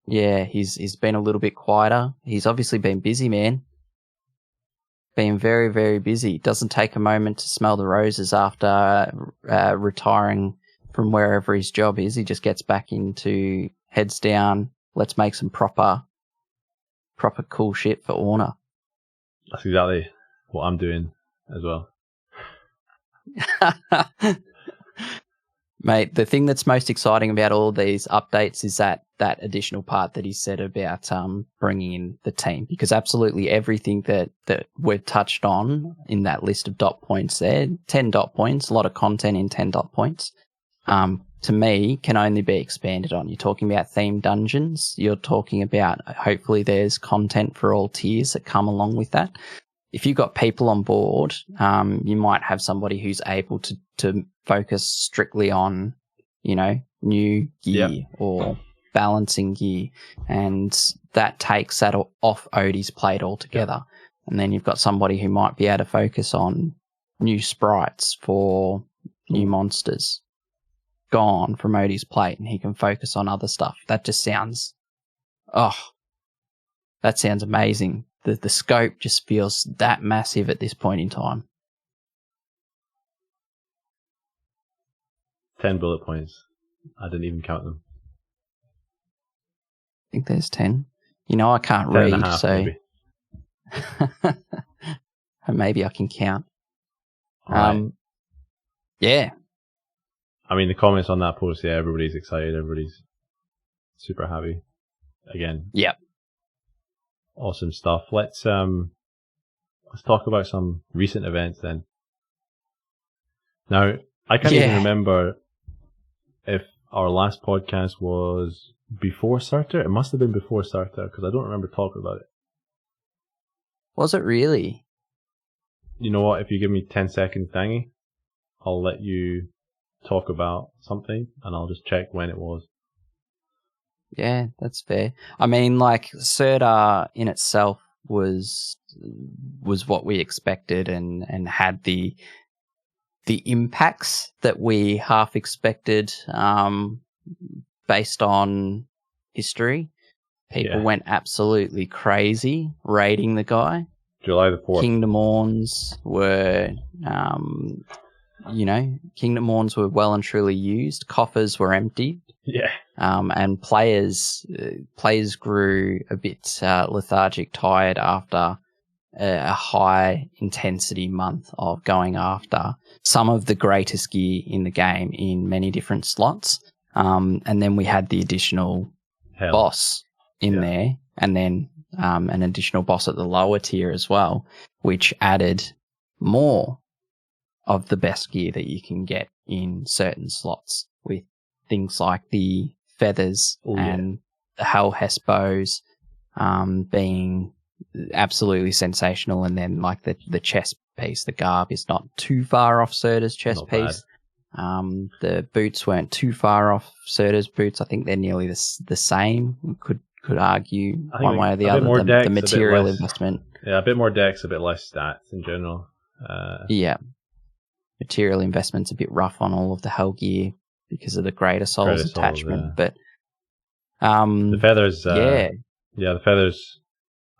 yeah, he's been a little bit quieter. He's obviously been busy, man. Been very, very busy. Doesn't take a moment to smell the roses after retiring from wherever his job is. He just gets back into heads down. Let's make some proper cool shit for Orna. That's exactly what I'm doing as well. Mate, the thing that's most exciting about all these updates is that additional part that he said about bringing in the team, because absolutely everything that we've touched on in that list of dot points there, 10 dot points, a lot of content in 10 dot points, to me, can only be expanded on. You're talking about themed dungeons. You're talking about hopefully there's content for all tiers that come along with that. If you've got people on board, you might have somebody who's able to focus strictly on, new gear or balancing gear, and that takes that off Odie's plate altogether. And then you've got somebody who might be able to focus on new sprites for new monsters, gone from Odie's plate, and he can focus on other stuff. That just sounds, that sounds amazing. The scope just feels that massive at this point in time. 10 bullet points. I didn't even count them. I think there's 10. I can't read, and a half, so maybe. maybe I can count. Right. Yeah. I mean, the comments on that post, everybody's excited. Everybody's super happy. Again. Yep. Awesome stuff. Let's talk about some recent events then. Now, I can't even remember if our last podcast was before Starter. It must have been before Starter, because I don't remember talking about it. Was it really? You know what? If you give me 10 seconds, Dangy, I'll let you talk about something, and I'll just check when it was. Yeah, that's fair. I mean, like, Serta in itself was what we expected and had the impacts that we half expected based on history. People went absolutely crazy raiding the guy. July the 4th. Kingdom Orns were, Kingdom Orns were well and truly used. Coffers were emptied. Yeah. And players grew a bit lethargic, tired after a high intensity month of going after some of the greatest gear in the game in many different slots. And then we had the additional boss in there, and then an additional boss at the lower tier as well, which added more of the best gear that you can get in certain slots, with things like the feathers and the Hellhest bows being absolutely sensational, and then like the chest piece, the garb is not too far off Serta's chest piece. The boots weren't too far off Serta's boots. I think they're nearly the same. We could argue one way or the other. The material investment. Yeah, a bit more decks, a bit less stats in general. Material investment's a bit rough on all of the Hell gear because of the Greater Souls attachment, but the feathers. The feathers.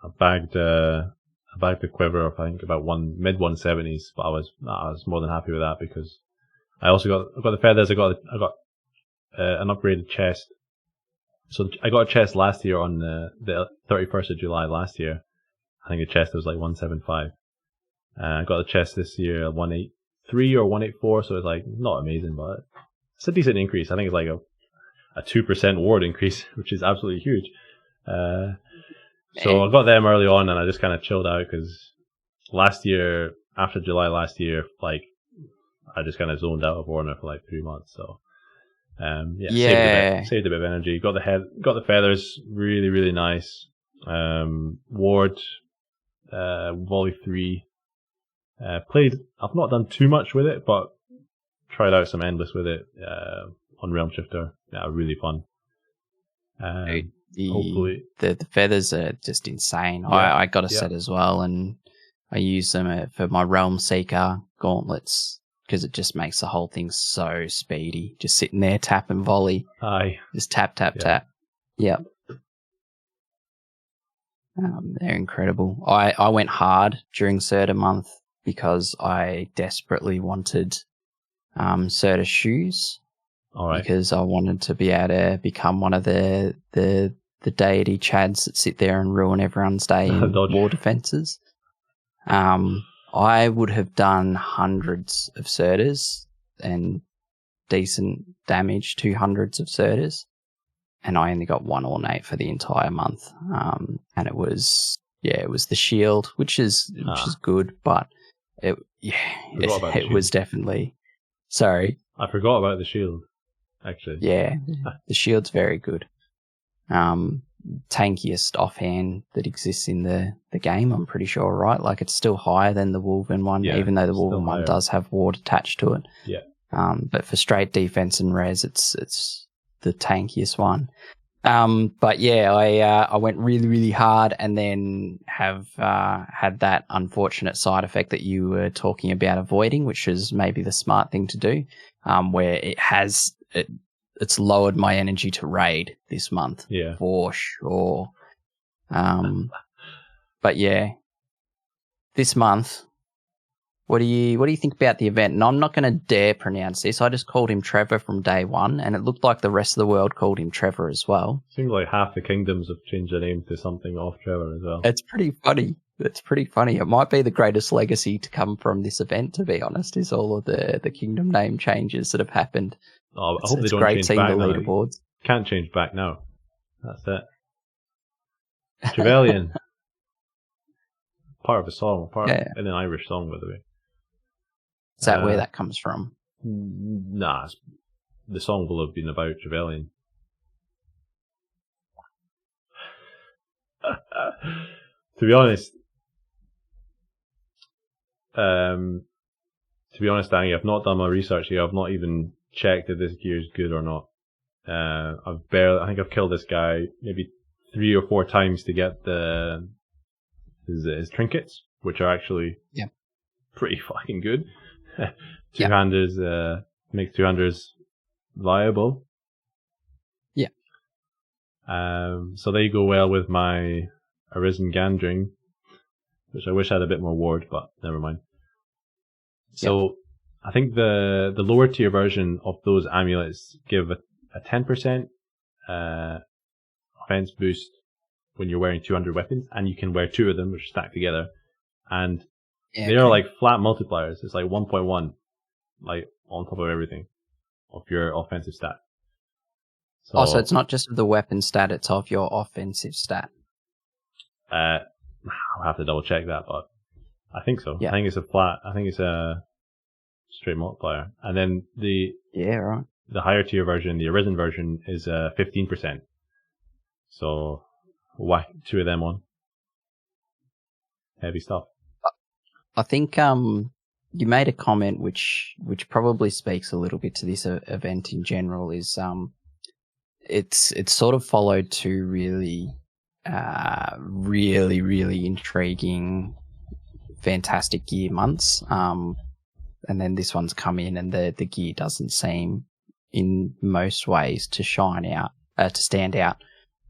I bagged the quiver of, I think, about mid 170s, but I was more than happy with that, because I also got the feathers. I got an upgraded chest. So I got a chest last year on the 31st of July last year. I think a chest was like 175. I got a chest this year at 183 or 184, so it's like not amazing, but it's a decent increase. I think it's like a 2% ward increase, which is absolutely huge. So I got them early on, and I just kind of chilled out, because after July last year, like, I just kind of zoned out of Orna for like 3 months. So saved a bit of energy. Got the feathers, really, really nice. Ward, volley 3. I've not done too much with it, but tried out some endless with it on Realm Shifter. Yeah, really fun. Hopefully the feathers are just insane. I got a set as well, and I use them for my Realm Seeker gauntlets, because it just makes the whole thing so speedy. Just sitting there, tap and volley. Just tap, tap, tap. Yep. They're incredible. I went hard during Serta month because I desperately wanted Serta shoes. All right. Because I wanted to be able to become one of the deity chads that sit there and ruin everyone's day in war defenses. I would have done hundreds of Sertas and decent damage, 200s of Certers, and I only got 1 ornate for the entire month. And it was the shield, which is good, but it was definitely. Sorry, I forgot about the shield. Actually, yeah, the shield's very good. Tankiest offhand that exists in the game, I'm pretty sure, right? Like, it's still higher than the Wolven one, even though the Wolven one does have ward attached to it. Yeah. But for straight defense and res, it's the tankiest one. But yeah, I went really, really hard, and then have had that unfortunate side effect that you were talking about avoiding, which is maybe the smart thing to do, where it's lowered my energy to raid this month. Yeah. For sure. But yeah, this month, what do you think about the event? And I'm not going to dare pronounce this. I just called him Trevor from day one, and it looked like the rest of the world called him Trevor as well. Seems like half the kingdoms have changed their name to something off Trevor as well. It's pretty funny. It might be the greatest legacy to come from this event, to be honest, is all of the kingdom name changes that have happened. Oh, I hope they don't change back now. It's great seeing the leaderboards. Can't change back now. That's it. Trevelyan. Part of a song. In an Irish song, by the way. Is that where that comes from? Nah, the song will have been about Trevelyan. To be honest, Danny, I've not done my research here. I've not even checked if this gear is good or not. I think I've killed this guy maybe 3 or 4 times to get his trinkets, which are actually pretty fucking good. Two-handers make two-handers viable. Yeah. So they go well with my Arisen Gandring, which I wish I had a bit more ward, but never mind. So I think the lower tier version of those amulets give a 10% offense boost when you're wearing 200 weapons, and you can wear 2 of them, which are stacked together, and they are like flat multipliers. It's like 1.1, like on top of everything of your offensive stat. So it's not just of the weapon stat; it's of your offensive stat. I'll have to double check that, but I think so. Yeah. I think it's a straight multiplier, and then the higher tier version, the Arisen version, is 15%. So whack 2 of them on. Heavy stuff. I think you made a comment which probably speaks a little bit to this event in general. Is it's sort of followed 2 really intriguing, fantastic gear months. And then this one's come in, and the gear doesn't seem, in most ways, to stand out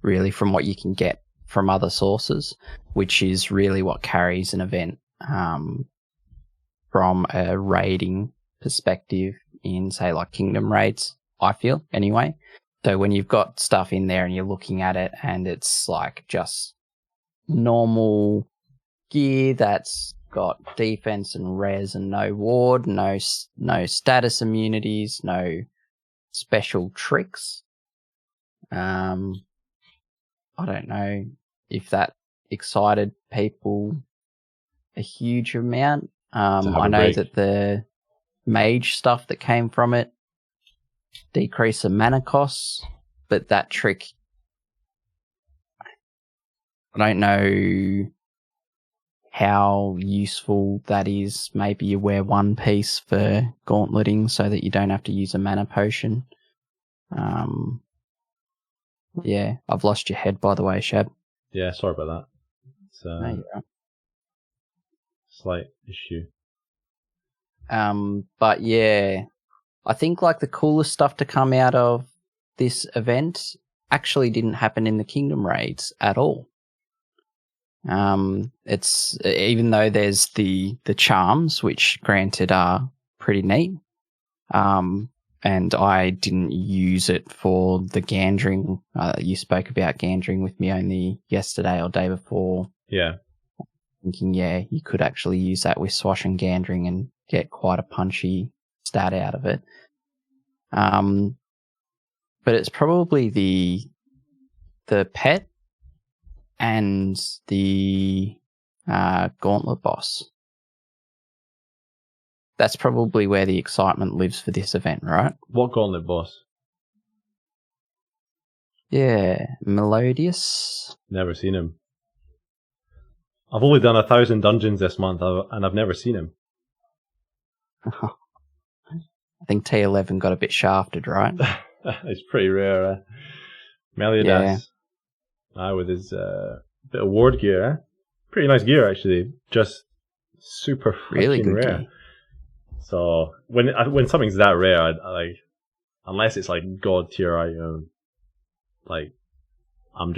really from what you can get from other sources, which is really what carries an event from a raiding perspective in, say, like Kingdom raids, I feel, anyway. So when you've got stuff in there and you're looking at it and it's like just normal gear that's got defense and res and no ward, no status immunities, no special tricks. I don't know if that excited people a huge amount. I know that the mage stuff that came from it decreased the mana costs, but that trick, I don't know how useful that is. Maybe you wear 1 piece for gauntleting so that you don't have to use a mana potion. Yeah, I've lost your head, by the way, Shab. Yeah, sorry about that. It's No, you're right. Slight issue. But yeah, I think like the coolest stuff to come out of this event actually didn't happen in the Kingdom raids at all. It's, even though there's the charms, which granted are pretty neat. And I didn't use it for the Gandring. You spoke about Gandring with me only yesterday or day before. Yeah. Thinking, you could actually use that with Swash and Gandring and get quite a punchy stat out of it. But it's probably the pet and the gauntlet boss. That's probably where the excitement lives for this event, right? What gauntlet boss? Yeah, Melodious. Never seen him. I've only done 1,000 dungeons this month, and I've never seen him. I think T11 got a bit shafted, right? It's pretty rare. Meliodas. With his bit of ward gear. Pretty nice gear, actually. Just super really freaking good rare. gear. So when something's that rare, I like, unless it's like god tier item, like I'm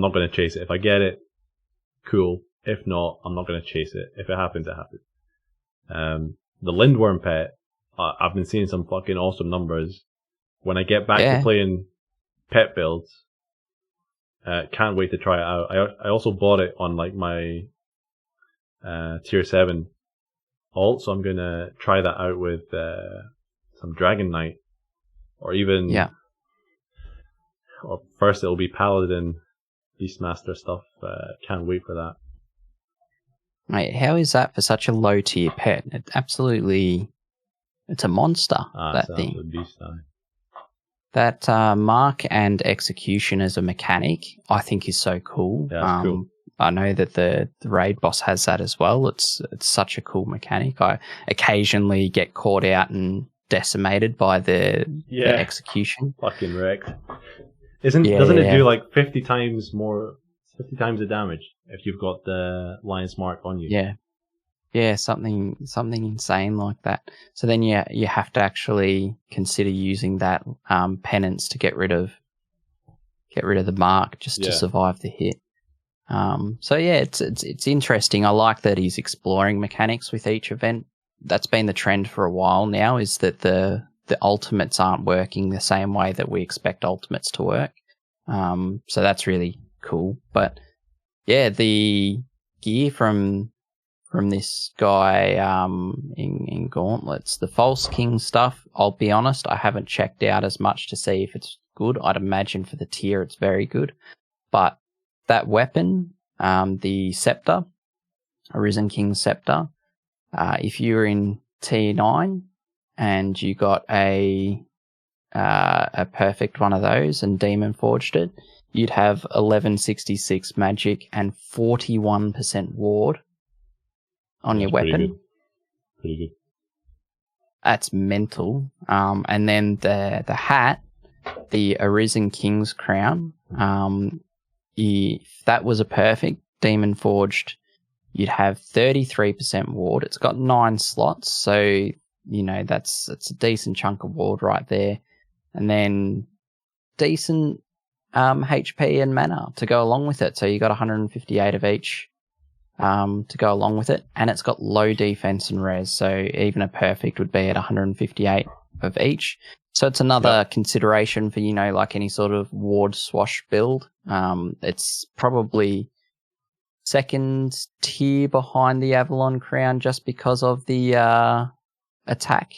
not going to chase it. If I get it, cool. If not, I'm not going to chase it. If it happens, it happens. The Lindworm pet, I've been seeing some fucking awesome numbers. When I get back to playing pet builds, can't wait to try it out. I also bought it on like my tier 7 alt, so I'm going to try that out with some Dragon Knight, or even or first it'll be Paladin Beastmaster stuff. Can't wait for that. Mate, how is that for such a low tier pet? It's a monster, that thing. Beast, that mark and execution as a mechanic, I think, is so cool. Yeah, it's cool. I know that the raid boss has that as well. It's such a cool mechanic. I occasionally get caught out and decimated by the execution. Fucking wrecked. Doesn't it do like 50 times the damage if you've got the lion's mark on you? Yeah, something insane like that. So then you have to actually consider using that penance to get rid of the mark just to survive the hit. So yeah, it's interesting. I like that he's exploring mechanics with each event. That's been the trend for a while now, is that the ultimates aren't working the same way that we expect ultimates to work. So that's really cool. But yeah, the gear from this guy in Gauntlets, the False King stuff, I'll be honest, I haven't checked out as much to see if it's good. I'd imagine for the tier it's very good. But that weapon, the Scepter, Arisen King's Scepter, if you're in T9 and you got a perfect one of those and Demon Forged it, you'd have 1166 magic and 41% ward on your weapon. Pretty good. That's mental. And then the hat, the Arisen King's crown, if that was a perfect Demon Forged, you'd have 33% ward. It's got 9 slots, so that's a decent chunk of ward right there. And then decent HP and mana to go along with it. So you got 158 of each to go along with it, and it's got low defense and res, so even a perfect would be at 158 of each. So it's another consideration for like any sort of ward swash build. It's probably second tier behind the Avalon Crown just because of the attack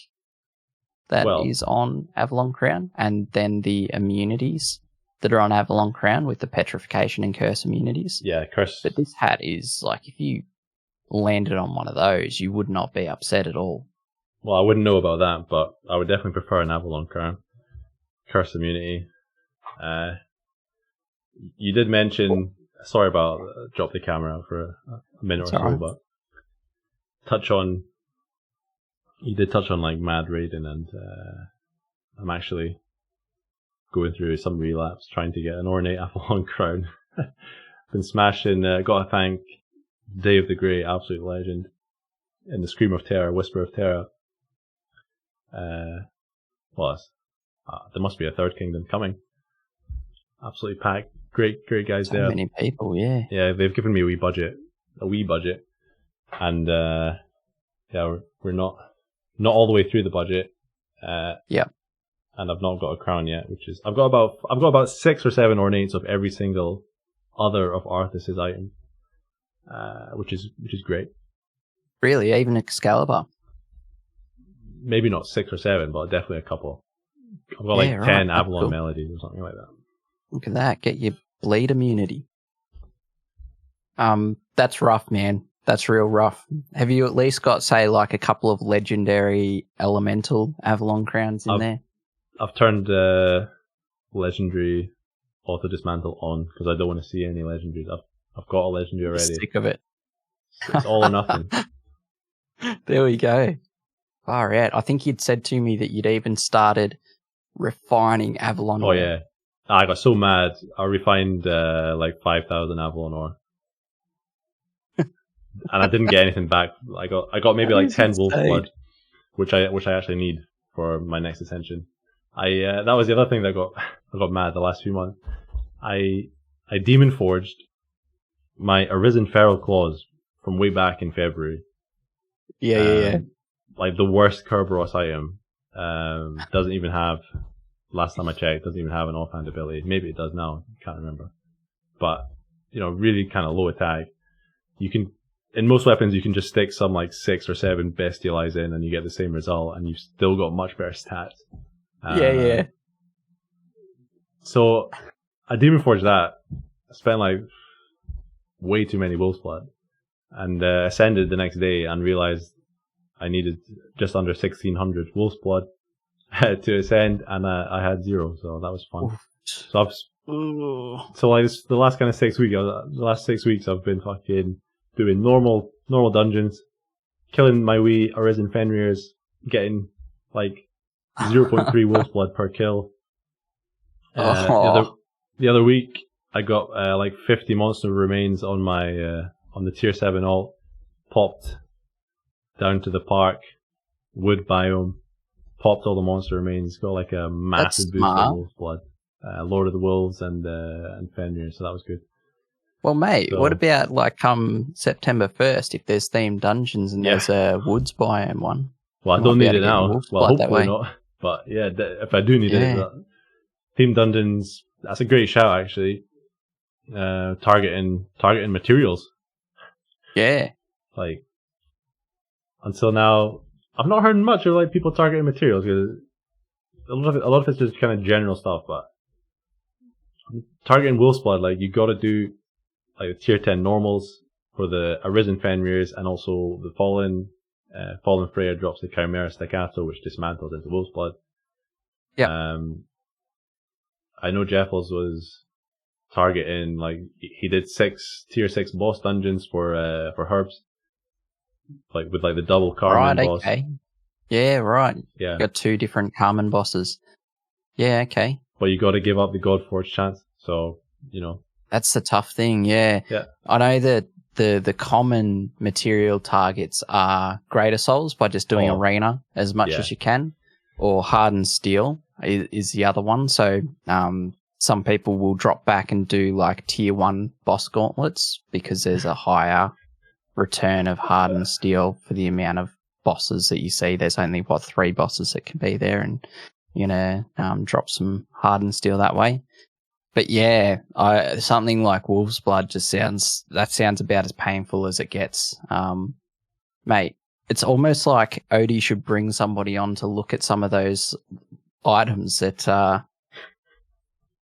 that is on Avalon Crown, and then the immunities that are on Avalon Crown with the petrification and curse immunities. Yeah, curse. But this hat is like, if you landed on one of those, you would not be upset at all. Well, I wouldn't know about that, but I would definitely prefer an Avalon Crown. Curse immunity. You did mention, sorry about drop the camera for a minute or so, but you did touch on like Mad Raiden, and I'm actually going through some relapse trying to get an ornate Avalon Crown. Been smashing, gotta thank Day of the Grey, absolute legend, in the Scream of Terror, Whisper of Terror. There must be a third kingdom coming. Absolutely packed. Great guys there. So many people, yeah. Yeah, they've given me a wee budget, and we're not all the way through the budget. And I've not got a crown yet, I've got about 6 or 7 ornates of every single other of Arthas's item, which is great. Really, even Excalibur? maybe not 6 or 7, but definitely a couple. I've got 10 Avalon melodies or something like that. Look at that. Get your bleed immunity. That's rough, man. That's real rough. Have you at least got, say, like a couple of legendary elemental Avalon crowns in there? I've turned legendary auto dismantle on because I don't want to see any legendaries. I've got a legendary already. Sick of it. It's all or nothing. There we go. Far out. I think you'd said to me that you'd even started refining Avalon ore. Oh yeah. I got so mad. I refined 5,000 Avalon ore. And I didn't get anything back. I got maybe 10 wolf blood, which I actually need for my next ascension. That was the other thing that I got mad the last few months. I demon forged my Arisen feral claws from way back in February. Yeah. Like the worst Kerberos item. Doesn't even have, last time I checked, doesn't even have an offhand ability. Maybe it does now, can't remember. But, really kind of low attack. You can, in most weapons, you can just stick some 6 or 7 bestialize in and you get the same result and you've still got much better stats. Yeah. So, I demon forged that. I spent way too many wolf's blood. And ascended the next day and realized I needed just under 1,600 wolf's blood to ascend, and I had 0, so that was fun. Oof. The last kind of 6 weeks, the last 6 weeks I've been fucking doing normal dungeons, killing my wee Arisen Fenrir's, getting 0.3 wolf's blood per kill. The other week I got 50 monster remains on my on the tier 7 alt, popped down to the park, wood biome, popped all the monster remains, got a massive boost of wolf's blood. Lord of the Wolves and Fenrir, so that was good. Well, mate, what about come September 1st, if there's themed dungeons and there's a woods biome one? Well, I don't need it now. Well, hopefully not. But yeah, if I do need it, themed dungeons, that's a great shout actually. Targeting materials. Yeah. Until now, I've not heard much of people targeting materials because a lot of it's just kind of general stuff. But targeting wolf's blood, you got to do tier 10 normals for the Arisen Fenrir's, and also the Fallen Freya drops the Chimera Staccato, which dismantles into wolf's blood. Yeah. I know Jeffels was targeting he did 6 tier 6 boss dungeons for herbs, with the double Carmen boss. Okay. Yeah, right. Yeah, you got 2 different Carmen bosses. Yeah, okay. But you got to give up the Godforge chance, so that's the tough thing. Yeah. I know that the common material targets are Greater Souls by just doing Arena as much as you can, or Hardened Steel is the other one. So some people will drop back and do tier 1 boss gauntlets because there's a higher return of Hardened Steel for the amount of bosses that you see. There's only 3 bosses that can be there, and drop some Hardened Steel that way. But yeah, something like Wolf's Blood just sounds about as painful as it gets. Mate, it's almost like Odie should bring somebody on to look at some of those items that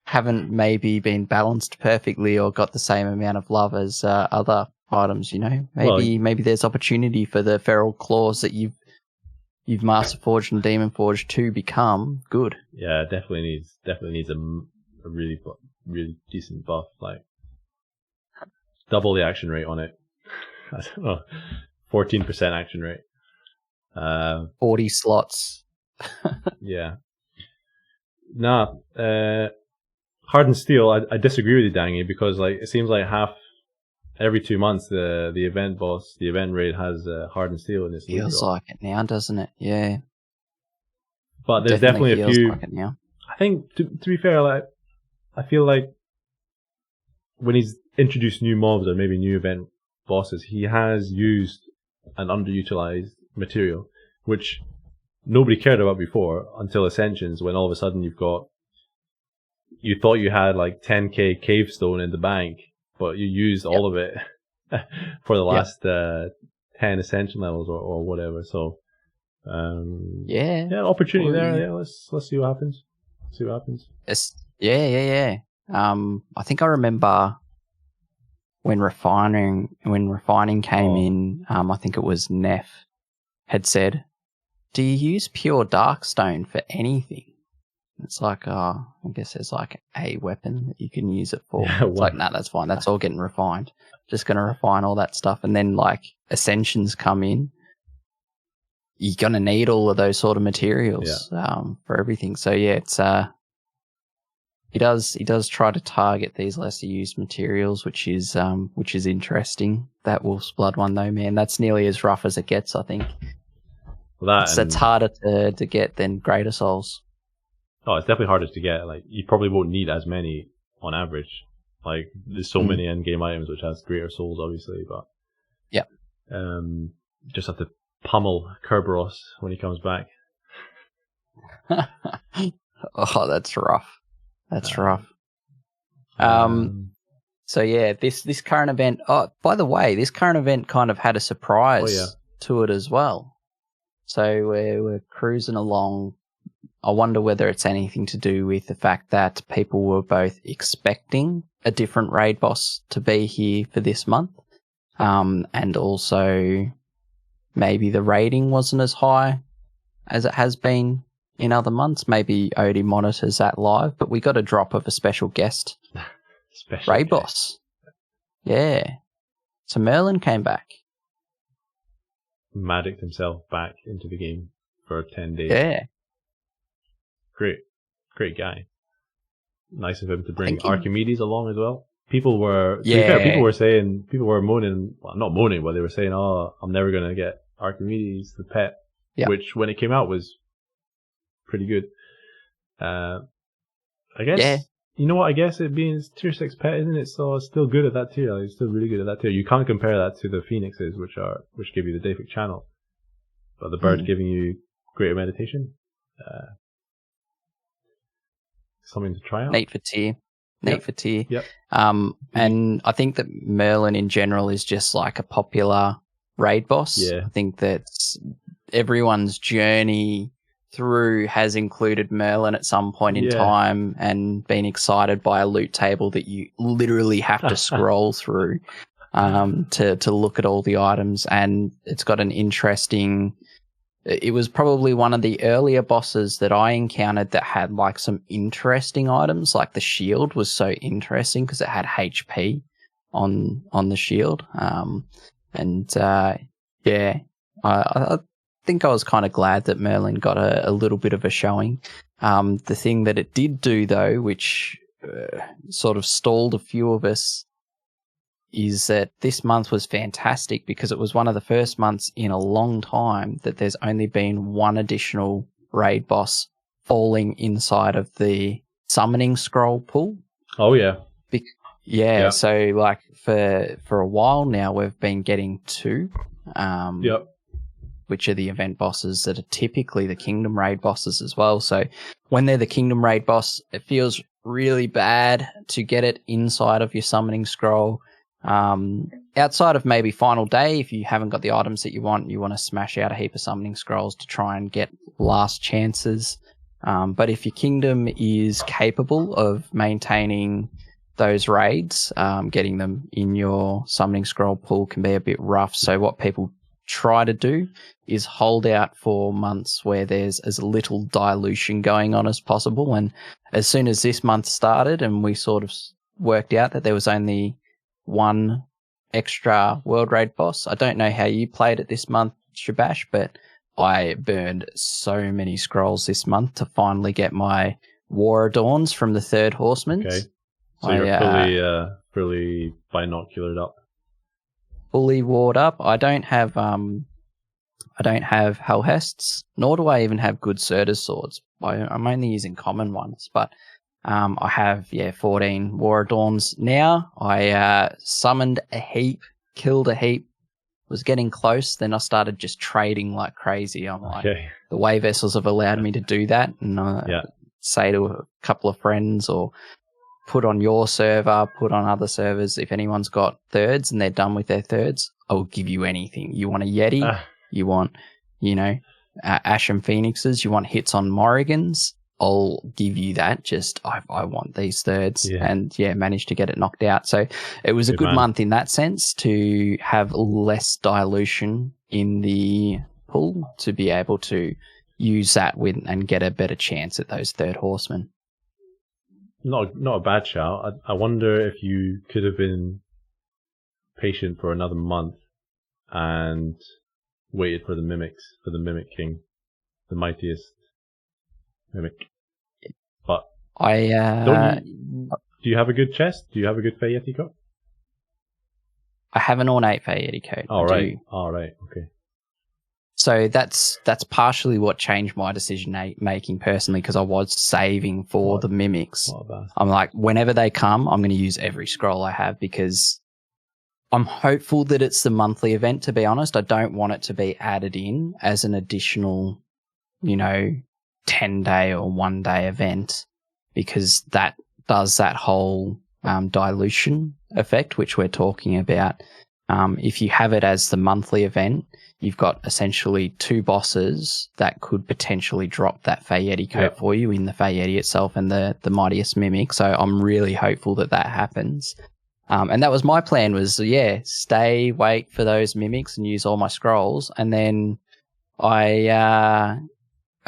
haven't maybe been balanced perfectly or got the same amount of love as other items, Maybe there's opportunity for the feral claws that you've Master Forged and Demon Forged to become good. Yeah, definitely needs a really decent buff, double the action rate on it. I don't know, 14% action rate. 40 slots. Yeah. Nah, Hardened Steel, I disagree with you, Dangy, because it seems like every 2 months the event raid has Hardened Steel in this. Feels like it now, doesn't it? Yeah. But there's definitely a few. Like it now. I think to be fair, I feel like when he's introduced new mobs or maybe new event bosses, he has used an underutilized material, which nobody cared about before until Ascensions, when all of a sudden you thought you had 10k cave stone in the bank, but you used all of it for the last 10 Ascension levels or whatever. So Opportunity there. Yeah, let's see what happens. Yeah. I think I remember when refining came in. I think it was Neff had said, "Do you use pure Darkstone for anything?" It's like, I guess there's like a weapon that you can use it for. Yeah, it's like, no, that's fine. That's all getting refined. Just going to refine all that stuff. And then like Ascensions come in. You're going to need all of those sort of materials for everything. So yeah, it's he does try to target these lesser used materials, which is interesting. That Wolf's Blood one though, man, that's nearly as rough as it gets, I think. That's harder to get than Greater Souls. Oh, it's definitely harder to get. Like, you probably won't need as many on average. Like, there's so many end-game items which has Greater Souls, obviously, but... Yeah. Just have to pummel Kerberos when he comes back. Oh, that's rough. That's rough. So, yeah, this current event... Oh, by the way, this current event kind of had a surprise to it as well. So, we're cruising along... I wonder whether it's anything to do with the fact that people were both expecting a different raid boss to be here for this month, and also maybe the rating wasn't as high as it has been in other months. Maybe Odie monitors that live, but we got a drop of a special guest raid boss. Yeah. So Merlin came back. Magicked himself back into the game for 10 days. Yeah. Great guy. Nice of him to bring Archimedes along as well. People were moaning, well, not moaning, but they were saying, "Oh, I'm never gonna get Archimedes the pet," which when it came out was pretty good. I guess you know what? I guess it being tier 6 pet, isn't it? So it's still good at that tier. Like, it's still really good at that tier. You can't compare that to the Phoenixes, which give you the Deific channel, but the bird giving you greater meditation. Something to try out. Neat for tier. Yep. And I think that Merlin in general is just like a popular raid boss. Yeah. I think that everyone's journey through has included Merlin at some point in time and been excited by a loot table that you literally have to scroll through to look at all the items. And it's got an interesting... It was probably one of the earlier bosses that I encountered that had like some interesting items. Like the shield was so interesting because it had HP on the shield. I think I was kind of glad that Merlin got a little bit of a showing. The thing that it did do though, which sort of stalled a few of us, is that this month was fantastic because it was one of the first months in a long time that there's only been one additional raid boss falling inside of the summoning scroll pool. Oh, yeah. So like for a while now, we've been getting two, which are the event bosses that are typically the Kingdom raid bosses as well. So when they're the Kingdom raid boss, it feels really bad to get it inside of your summoning scroll. Outside of maybe final day, if you haven't got the items that you want to smash out a heap of summoning scrolls to try and get last chances. But if your kingdom is capable of maintaining those raids, getting them in your summoning scroll pool can be a bit rough. So what people try to do is hold out for months where there's as little dilution going on as possible. And as soon as this month started and we sort of worked out that there was only one extra world raid boss. I don't know how you played it this month, Shabbash, but I burned so many scrolls this month to finally get my War Adorns from the Third Horseman. Okay, so you're fully binoculared up. Fully warred up. I don't have Hellhests, nor do I even have good Surtur's swords. I'm only using common ones, but I have 14 War Adorns now. I summoned a heap, killed a heap, was getting close. Then I started just trading like crazy. I'm like, the way vessels have allowed me to do that, and say to a couple of friends or put on your server, put on other servers. If anyone's got thirds and they're done with their thirds, I will give you anything. You want a Yeti? You want, Ashen Phoenixes, you want hits on Morrigans, I'll give you that. Just I want these thirds, and managed to get it knocked out. So it was a good month in that sense to have less dilution in the pool to be able to use that and get a better chance at those third horsemen. Not a bad shout. I wonder if you could have been patient for another month and waited for the mimics, for the Mimic King, the mightiest mimic. But do you have a good chest? Do you have a good Fey Yeti coat? I have an ornate Fey Yeti coat. All right, okay. So that's partially what changed my decision making personally, because I was saving for the mimics. I'm like, whenever they come, I'm going to use every scroll I have, because I'm hopeful that it's the monthly event, to be honest. I don't want it to be added in as an additional, 10-day or 1-day event, because that does that whole dilution effect, which we're talking about. If you have it as the monthly event, you've got essentially 2 bosses that could potentially drop that Fey Yeti coat for you in the Fey Yeti itself and the mightiest mimic. So I'm really hopeful that happens. And that was my plan, was, wait for those mimics and use all my scrolls. And then a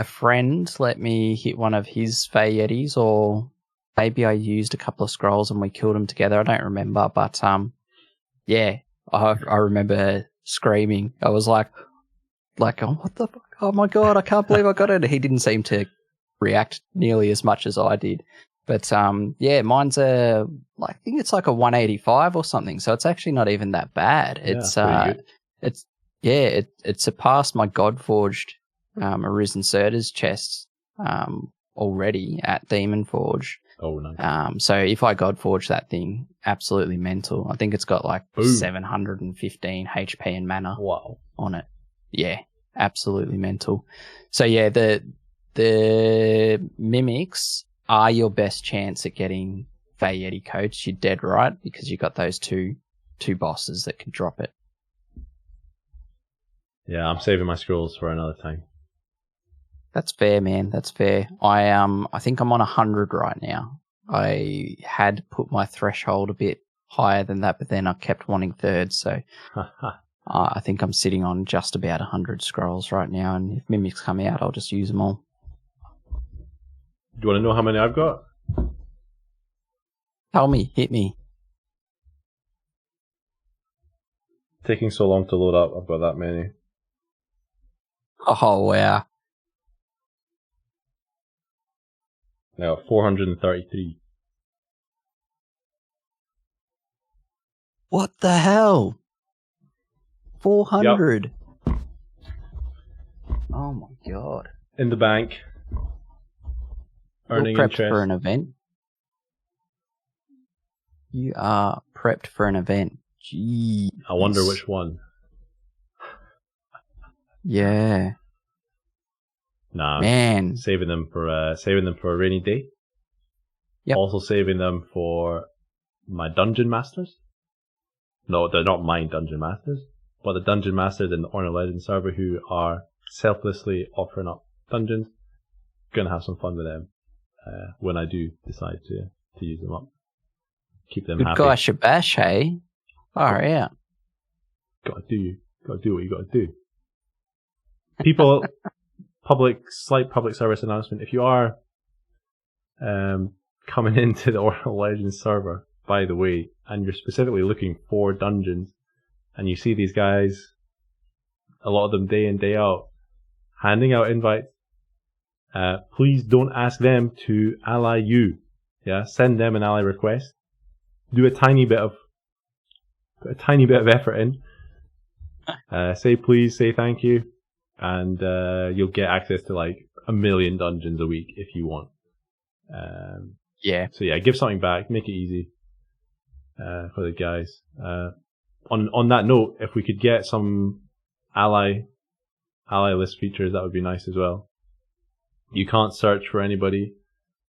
friend let me hit one of his Fey Yetis, or maybe I used a couple of scrolls and we killed them together. I don't remember, but I remember screaming. I was like, oh, what the fuck? Oh my God, I can't believe I got it. He didn't seem to react nearly as much as I did. But mine's I think it's like a 185 or something. So it's actually not even that bad. It surpassed my Godforged Arisen Surta's chest already at Demon Forge. Oh, nice. So if I Godforge that thing, absolutely mental. I think it's got like 715 HP and mana on it. Yeah, absolutely mental. So the mimics are your best chance at getting Fey Yeti coats. You're dead right, because you got those two bosses that can drop it. Yeah, I'm saving my scrolls for another time. That's fair, man. That's fair. I think I'm on 100 right now. I had put my threshold a bit higher than that, but then I kept wanting thirds, so I think I'm sitting on just about 100 scrolls right now, and if mimics come out, I'll just use them all. Do you want to know how many I've got? Tell me. Hit me. Taking so long to load up, I've got that many. Oh, wow. Now, 433. What the hell? 400? Yep. Oh my God. In the bank. Earning You're prepped interest. for an event. You are prepped for an event. Gee. I wonder which one. Yeah. Nah, man, saving them for a rainy day. Yep. Also saving them for my dungeon masters. No, they're not my dungeon masters, but the dungeon masters in the Orna Legends server who are selflessly offering up dungeons. Gonna have some fun with them when I do decide to use them up. Keep them happy. Good guy, Shabbash, hey? Far out. Gotta do what you gotta do. People. Slight public service announcement. If you are coming into the Orna Legends server, by the way, and you're specifically looking for dungeons, and you see these guys, a lot of them day in, day out, handing out invites, please don't ask them to ally you. Yeah, send them an ally request. Do put a tiny bit of effort in. Say please, say thank you. And you'll get access to like 1 million dungeons a week if you want. So give something back, make it easy for the guys. On that note, if we could get some ally list features, that would be nice as well. You can't search for anybody.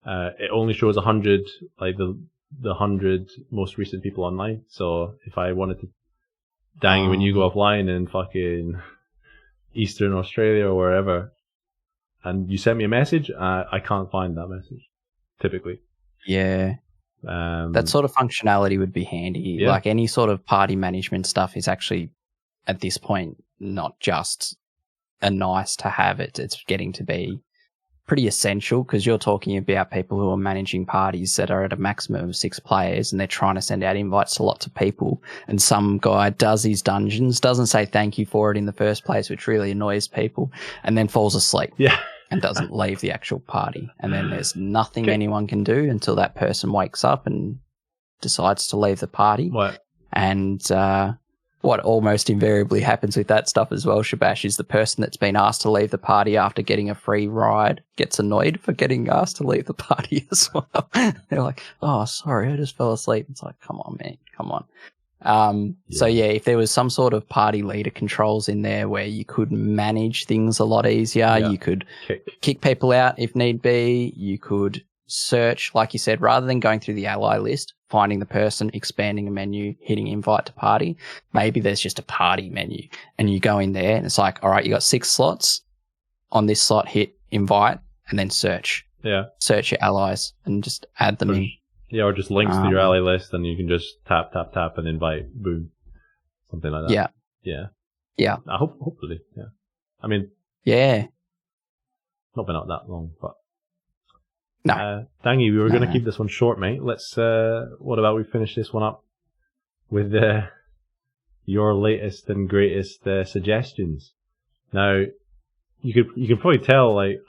It only shows 100, like the 100 most recent people online. So if I wanted to, when you go offline and fucking Eastern Australia or wherever, and you sent me a message, I can't find that message, typically. Yeah. That sort of functionality would be handy. Yeah. Like any sort of party management stuff is actually, at this point, not just a nice to have. It's getting to be pretty essential, because you're talking about people who are managing parties that are at a maximum of 6 players, and they're trying to send out invites to lots of people, and some guy does his dungeons, doesn't say thank you for it in the first place, which really annoys people, and then falls asleep. Yeah. And doesn't leave the actual party. And then there's nothing anyone can do until that person wakes up and decides to leave the party. What? And what almost invariably happens with that stuff as well, Shabbash, is the person that's been asked to leave the party after getting a free ride gets annoyed for getting asked to leave the party as well. They're like, oh, sorry, I just fell asleep. It's like, come on, man, come on. So yeah, if there was some sort of party leader controls in there where you could manage things a lot easier, you could kick people out if need be, you could search, like you said, rather than going through the ally list, finding the person, expanding a menu, hitting invite to party, maybe there's just a party menu and you go in there and it's like, all right, you got 6 slots. On this slot, hit invite and then search. Yeah. Search your allies and just add them in. Yeah, or just links to your ally list, and you can just tap and invite, boom, something like that. Yeah. Hopefully, yeah. I mean, not been out that long, but no. Dangy, we were going to keep this one short, mate. Let's. What about we finish this one up with your latest and greatest suggestions? Now, you can probably tell, like,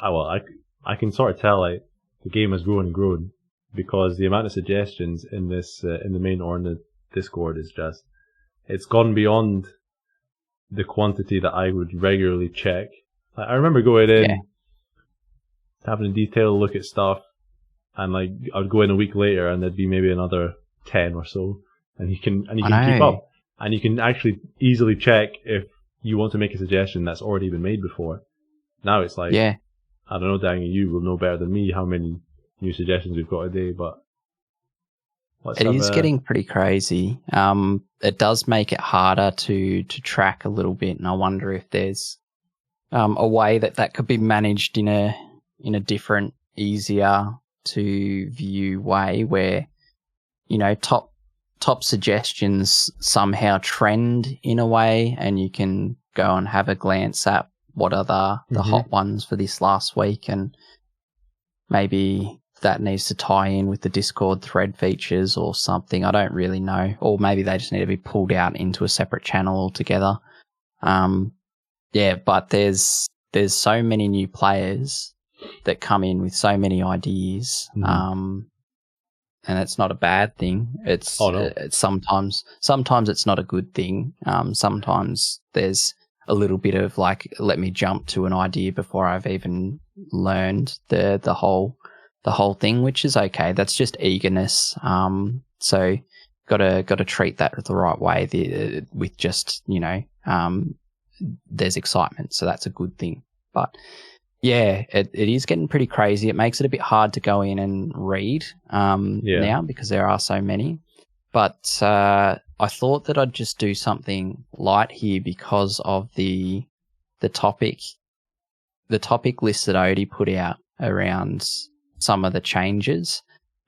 I can sort of tell, like, the game has grown and grown. Because the amount of suggestions in this in the main Orna Discord is just, it's gone beyond the quantity that I would regularly check. Like, I remember going in, having a detailed look at stuff, and like I'd go in a week later and there'd be maybe another 10 or so, and you can keep up, and you can actually easily check if you want to make a suggestion that's already been made before. Now it's like, I don't know, Danny, you will know better than me how many new suggestions we've got a day, but it is getting pretty crazy. It does make it harder to track a little bit, and I wonder if there's a way that could be managed in a different, easier to view way, where, you know, top suggestions somehow trend in a way, and you can go and have a glance at what are the hot ones for this last week, and maybe that needs to tie in with the Discord thread features or something. I don't really know. Or maybe they just need to be pulled out into a separate channel altogether. But there's so many new players that come in with so many ideas. And it's not a bad thing. It's sometimes it's not a good thing. Sometimes there's a little bit of like, let me jump to an idea before I've even learned the whole thing, which is okay. That's just eagerness. So gotta treat that the right way. With just, you know, there's excitement, so that's a good thing. But yeah, it is getting pretty crazy. It makes it a bit hard to go in and read now, because there are so many. But I thought that I'd just do something light here because of the topic list that Odie put out around some of the changes,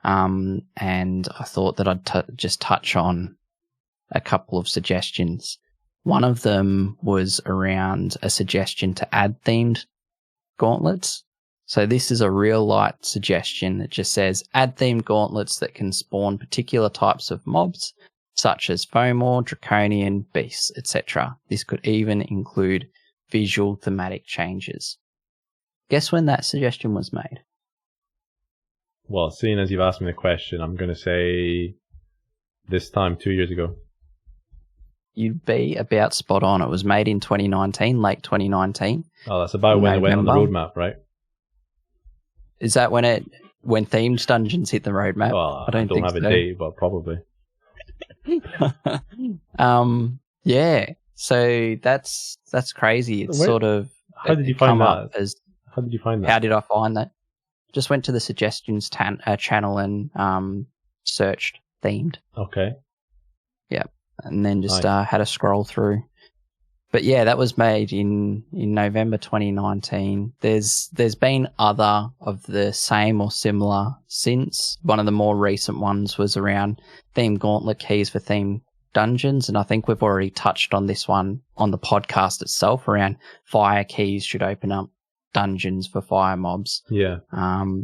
and I thought that I'd just touch on a couple of suggestions. One of them was around a suggestion to add themed gauntlets. So this is a real light suggestion that just says add themed gauntlets that can spawn particular types of mobs, such as Fomor, Draconian, Beasts, etc. This could even include visual thematic changes. Guess when that suggestion was made? Well, seeing as you've asked me the question, I'm going to say this time 2 years ago. You'd be about spot on. It was made in 2019, late 2019. Oh, that's about when it went on the roadmap, right? Is that when themed dungeons hit the roadmap? Well, I don't think have a date, but probably. Yeah. So that's crazy. It's sort of. How did you find that? How did you find that? How did I find that? Just went to the suggestions channel and searched themed. Okay. Yeah, and then just had a scroll through. But yeah, that was made in November 2019. There's been other of the same or similar since. One of the more recent ones was around themed gauntlet keys for themed dungeons, and I think we've already touched on this one on the podcast itself around fire keys should open up dungeons for fire mobs. Yeah.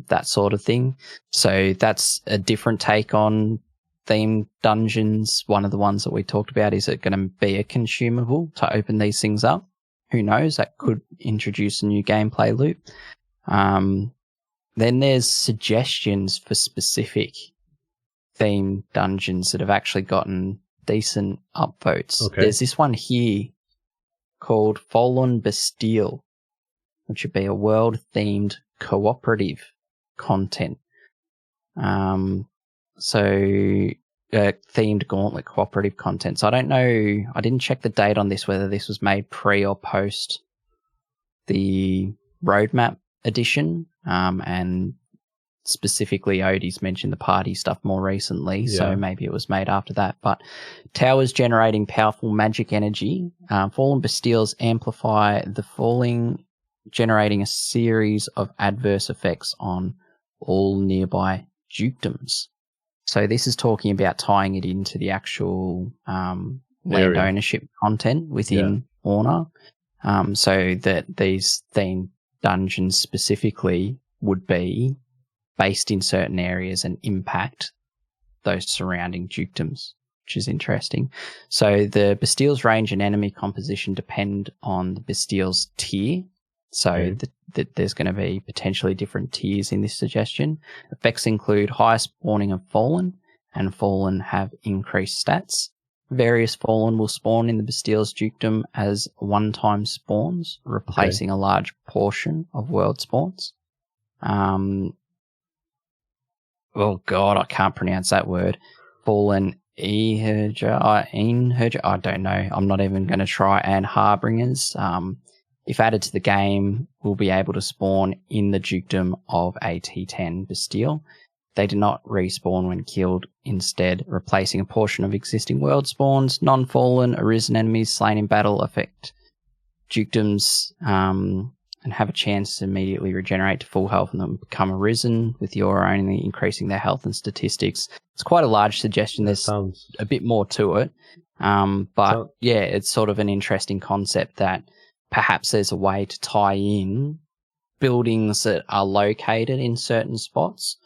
That sort of thing. So that's a different take on themed dungeons. One of the ones that we talked about, is it going to be a consumable to open these things up? Who knows? That could introduce a new gameplay loop. Then there's suggestions for specific themed dungeons that have actually gotten decent upvotes. Okay. There's this one here called Fallen Bastille, which would be a world-themed cooperative content. Themed gauntlet cooperative content. So I don't know, I didn't check the date on this, whether this was made pre or post the roadmap edition, and specifically Odie's mentioned the party stuff more recently, so maybe it was made after that. But towers generating powerful magic energy. Fallen Bastilles amplify the falling, generating a series of adverse effects on all nearby dukedoms. So this is talking about tying it into the actual land ownership content within Orna, so that these themed dungeons specifically would be based in certain areas and impact those surrounding dukedoms, which is interesting. So the Bastilles range and enemy composition depend on the Bastilles tier. So there's going to be potentially different tiers in this suggestion. Effects include high spawning of Fallen, and Fallen have increased stats. Various Fallen will spawn in the Bastilles dukedom as one-time spawns, replacing a large portion of world spawns. Oh God, I can't pronounce that word. Fallen Eherja, I don't know. I'm not even going to try. And Harbingers, if added to the game, will be able to spawn in the dukedom of a T10 Bastille. They do not respawn when killed, instead replacing a portion of existing world spawns. Non-fallen, arisen enemies slain in battle affect dukedoms and have a chance to immediately regenerate to full health and then become arisen, with your only increasing their health and statistics. It's quite a large suggestion. There's a bit more to it. It's sort of an interesting concept that perhaps there's a way to tie in buildings that are located in certain spots.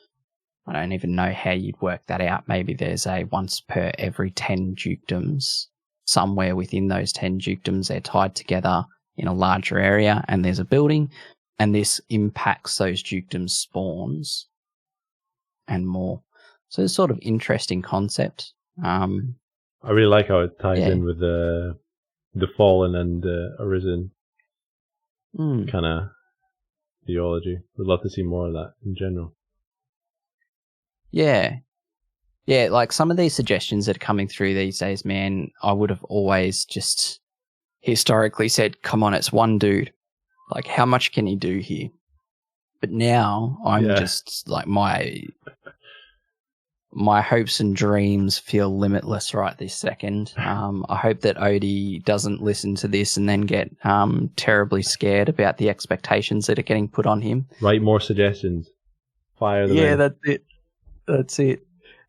I don't even know how you'd work that out. Maybe there's a once per every 10 dukedoms. Somewhere within those 10 dukedoms, they're tied together in a larger area, and there's a building, and this impacts those dukedoms' spawns and more. So it's sort of interesting concept. I really like how it ties in with the Fallen and Arisen kind of theology. We'd love to see more of that in general. Yeah, like some of these suggestions that are coming through these days, man, I would have always just historically said, come on, it's one dude. Like, how much can he do here? But now I'm just like, my hopes and dreams feel limitless right this second. I hope that Odie doesn't listen to this and then get terribly scared about the expectations that are getting put on him. Write more suggestions. Fire them in. That's it.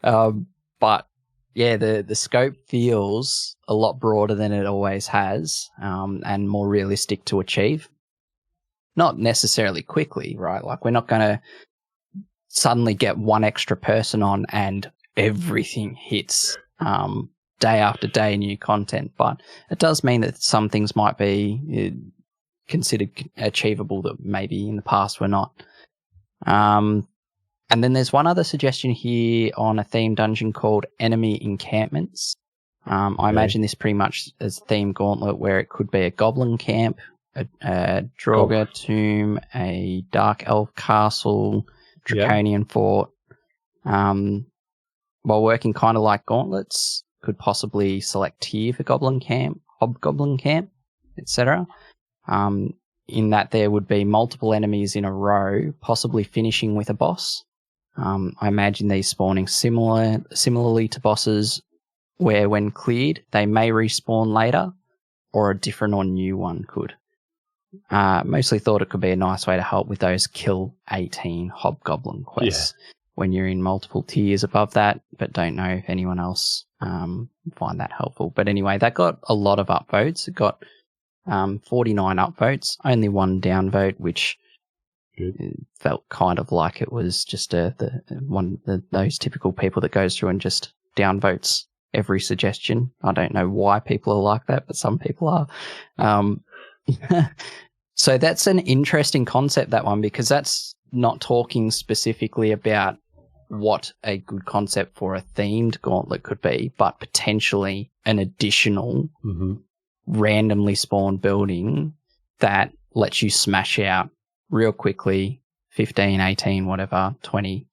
But yeah, the scope feels a lot broader than it always has, and more realistic to achieve. Not necessarily quickly, right? Like, we're not going to suddenly get one extra person on and everything hits day after day new content. But it does mean that some things might be considered achievable that maybe in the past were not. And then there's one other suggestion here on a theme dungeon called Enemy Encampments. I imagine this pretty much as theme gauntlet, where it could be a goblin camp, a Draugr tomb, a dark elf castle, draconian fort. While working kind of like gauntlets, could possibly select tier for goblin camp, hobgoblin camp, etc. In that there would be multiple enemies in a row, possibly finishing with a boss. I imagine these spawning similarly to bosses, where when cleared, they may respawn later, or a different or new one could. Mostly thought it could be a nice way to help with those kill 18 hobgoblin quests when you're in multiple tiers above that, but don't know if anyone else find that helpful. But anyway, that got a lot of upvotes. It got 49 upvotes, only one downvote, which felt kind of like it was just those typical people that goes through and just downvotes every suggestion. I don't know why people are like that, but some people are. So that's an interesting concept, that one, because that's not talking specifically about what a good concept for a themed gauntlet could be, but potentially an additional randomly spawned building that lets you smash out real quickly 15, 18, whatever, 20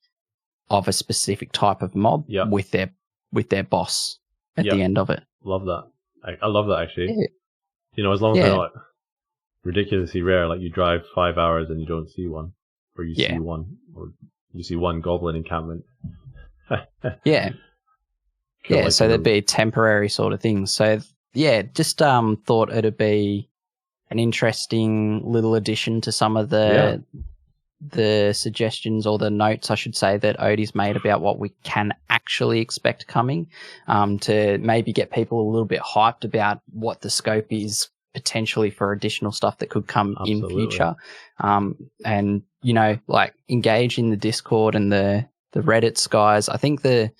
of a specific type of mob with their boss at the end of it. Love that. I love that, actually. Yeah. You know, as long as they're not ridiculously rare, like you drive 5 hours and you don't see one, or you see one, or you see one goblin encampment. So there'd be temporary sort of things. So just thought it'd be an interesting little addition to some of the suggestions, or the notes, I should say, that Odie's made about what we can actually expect coming, to maybe get people a little bit hyped about what the scope is potentially for additional stuff that could come in future. And, you know, like, engage in the Discord and the Reddits, guys. I think the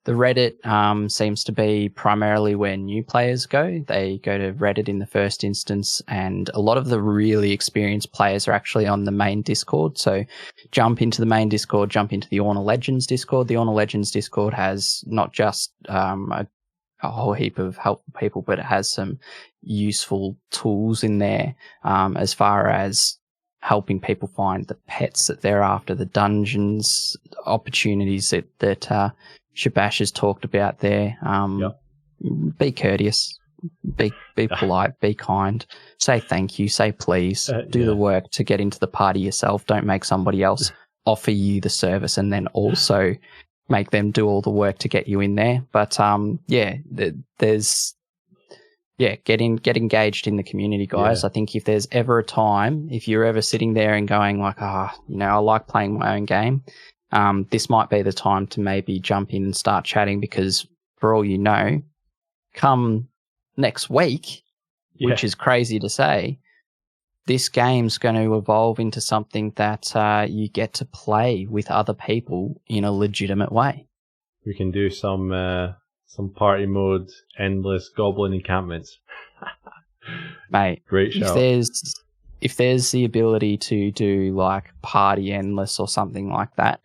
Reddit seems to be primarily where new players go. They go to Reddit in the first instance, and a lot of the really experienced players are actually on the main Discord. So jump into the main Discord, jump into the Orna Legends Discord. The Orna Legends Discord has not just a whole heap of helpful people, but it has some useful tools in there as far as helping people find the pets that they're after, the dungeons, opportunities that Shabbash has talked about there. Be courteous, be polite, be kind, say thank you, say please, do the work to get into the party yourself. Don't make somebody else offer you the service and then also make them do all the work to get you in there. But get engaged in the community, guys. I think if there's ever a time, if you're ever sitting there and going like, I like playing my own game, this might be the time to maybe jump in and start chatting, because for all you know, come next week, which is crazy to say, this game's going to evolve into something that you get to play with other people in a legitimate way. We can do some party mode, endless goblin encampments. Mate, great show. If there's the ability to do like party endless or something like that,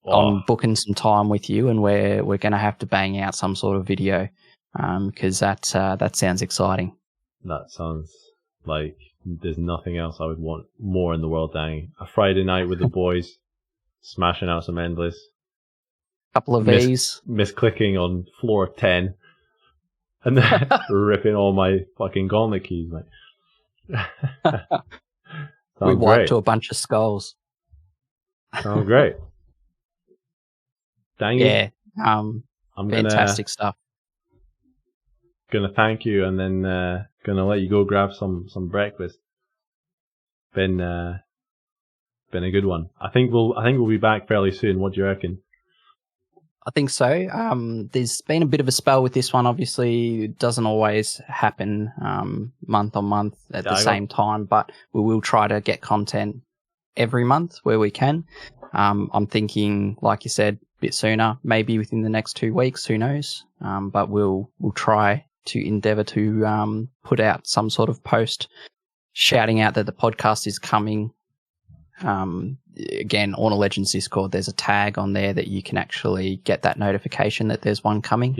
I'm booking some time with you, and we're going to have to bang out some sort of video, because that sounds exciting. That sounds like there's nothing else I would want more in the world, dang. A Friday night with the boys, smashing out some endless. Couple of V's. Misclicking on floor 10. And then ripping all my fucking gauntlet keys, mate. We wiped to a bunch of skulls. Sounds great. Dang it. I'm fantastic stuff. Gonna thank you, and then gonna let you go grab some breakfast. Been a good one. I think we'll be back fairly soon. What do you reckon? I think so. There's been a bit of a spell with this one. Obviously, it doesn't always happen month on month at the same time, but we will try to get content every month where we can. I'm thinking, like you said, a bit sooner, maybe within the next 2 weeks. Who knows? But we'll try to endeavour to put out some sort of post shouting out that the podcast is coming. Again, Orna Legends Discord, there's a tag on there that you can actually get that notification that there's one coming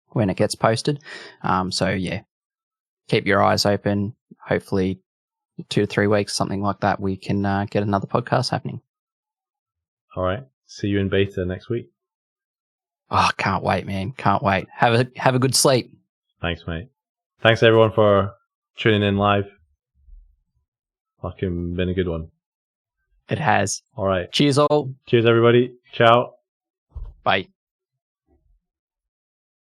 when it gets posted. Keep your eyes open. Hopefully 2 to 3 weeks, something like that, we can get another podcast happening. All right. See you in beta next week. Oh, can't wait, man. Can't wait. Have a good sleep. Thanks, mate. Thanks, everyone, for tuning in live. Fucking been a good one. It has. All right. Cheers, all. Cheers, everybody. Ciao. Bye.